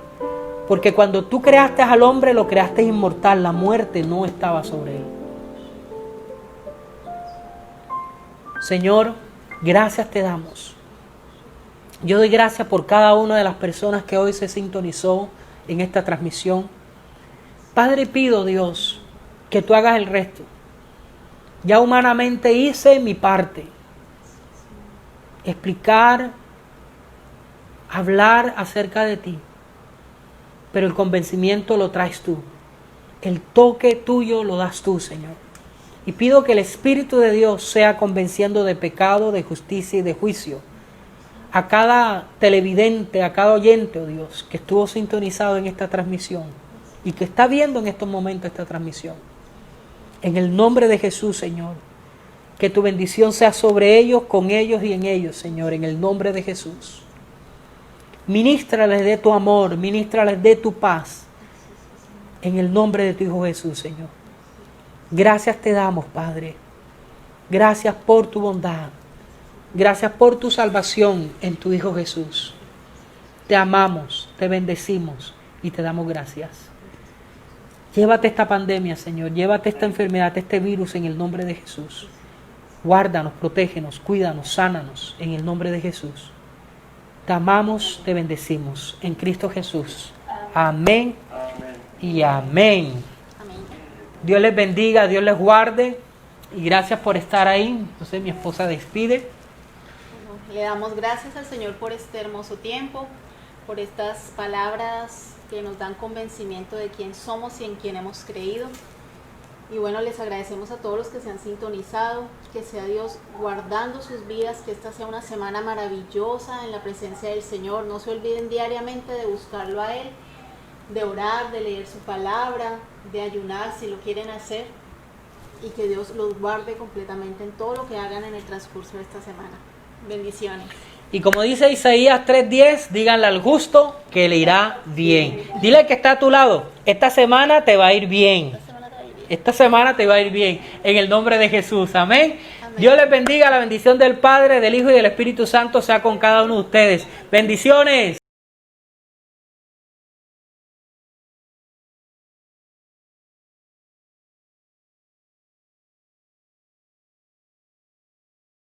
Porque cuando tú creaste al hombre, lo creaste inmortal. La muerte no estaba sobre él. Señor, gracias te damos. Yo doy gracias por cada una de las personas que hoy se sintonizó en esta transmisión. Padre, pido, Dios, que tú hagas el resto. Ya humanamente hice mi parte. Explicar, hablar acerca de ti. Pero el convencimiento lo traes tú. El toque tuyo lo das tú, Señor. Y pido que el Espíritu de Dios sea convenciendo de pecado, de justicia y de juicio a cada televidente, a cada oyente, oh Dios, que estuvo sintonizado en esta transmisión y que está viendo en estos momentos esta transmisión. En el nombre de Jesús, Señor, que tu bendición sea sobre ellos, con ellos y en ellos, Señor, en el nombre de Jesús. Ministrales de tu amor, ministrales de tu paz. En el nombre de tu Hijo Jesús, Señor. Gracias te damos, Padre. Gracias por tu bondad. Gracias por tu salvación en tu Hijo Jesús. Te amamos, te bendecimos y te damos gracias. Llévate esta pandemia, Señor. Llévate esta enfermedad, este virus en el nombre de Jesús. Guárdanos, protégenos, cuídanos, sánanos en el nombre de Jesús. Te amamos, te bendecimos en Cristo Jesús. Amén y amén. Amén. Dios les bendiga, Dios les guarde y gracias por estar ahí. Entonces mi esposa despide. Le damos gracias al Señor por este hermoso tiempo, por estas palabras que nos dan convencimiento de quién somos y en quién hemos creído. Y bueno, les agradecemos a todos los que se han sintonizado, que sea Dios guardando sus vidas, que esta sea una semana maravillosa en la presencia del Señor. No se olviden diariamente de buscarlo a Él, de orar, de leer su palabra, de ayunar si lo quieren hacer, y que Dios los guarde completamente en todo lo que hagan en el transcurso de esta semana. Bendiciones. Y como dice Isaías 3:10, díganle al justo que le irá bien. Dile al que está a tu lado, esta semana te va a ir bien. Esta semana te va a ir bien. En el nombre de Jesús. Amén. Amén. Dios les bendiga. La bendición del Padre, del Hijo y del Espíritu Santo sea con cada uno de ustedes. Bendiciones.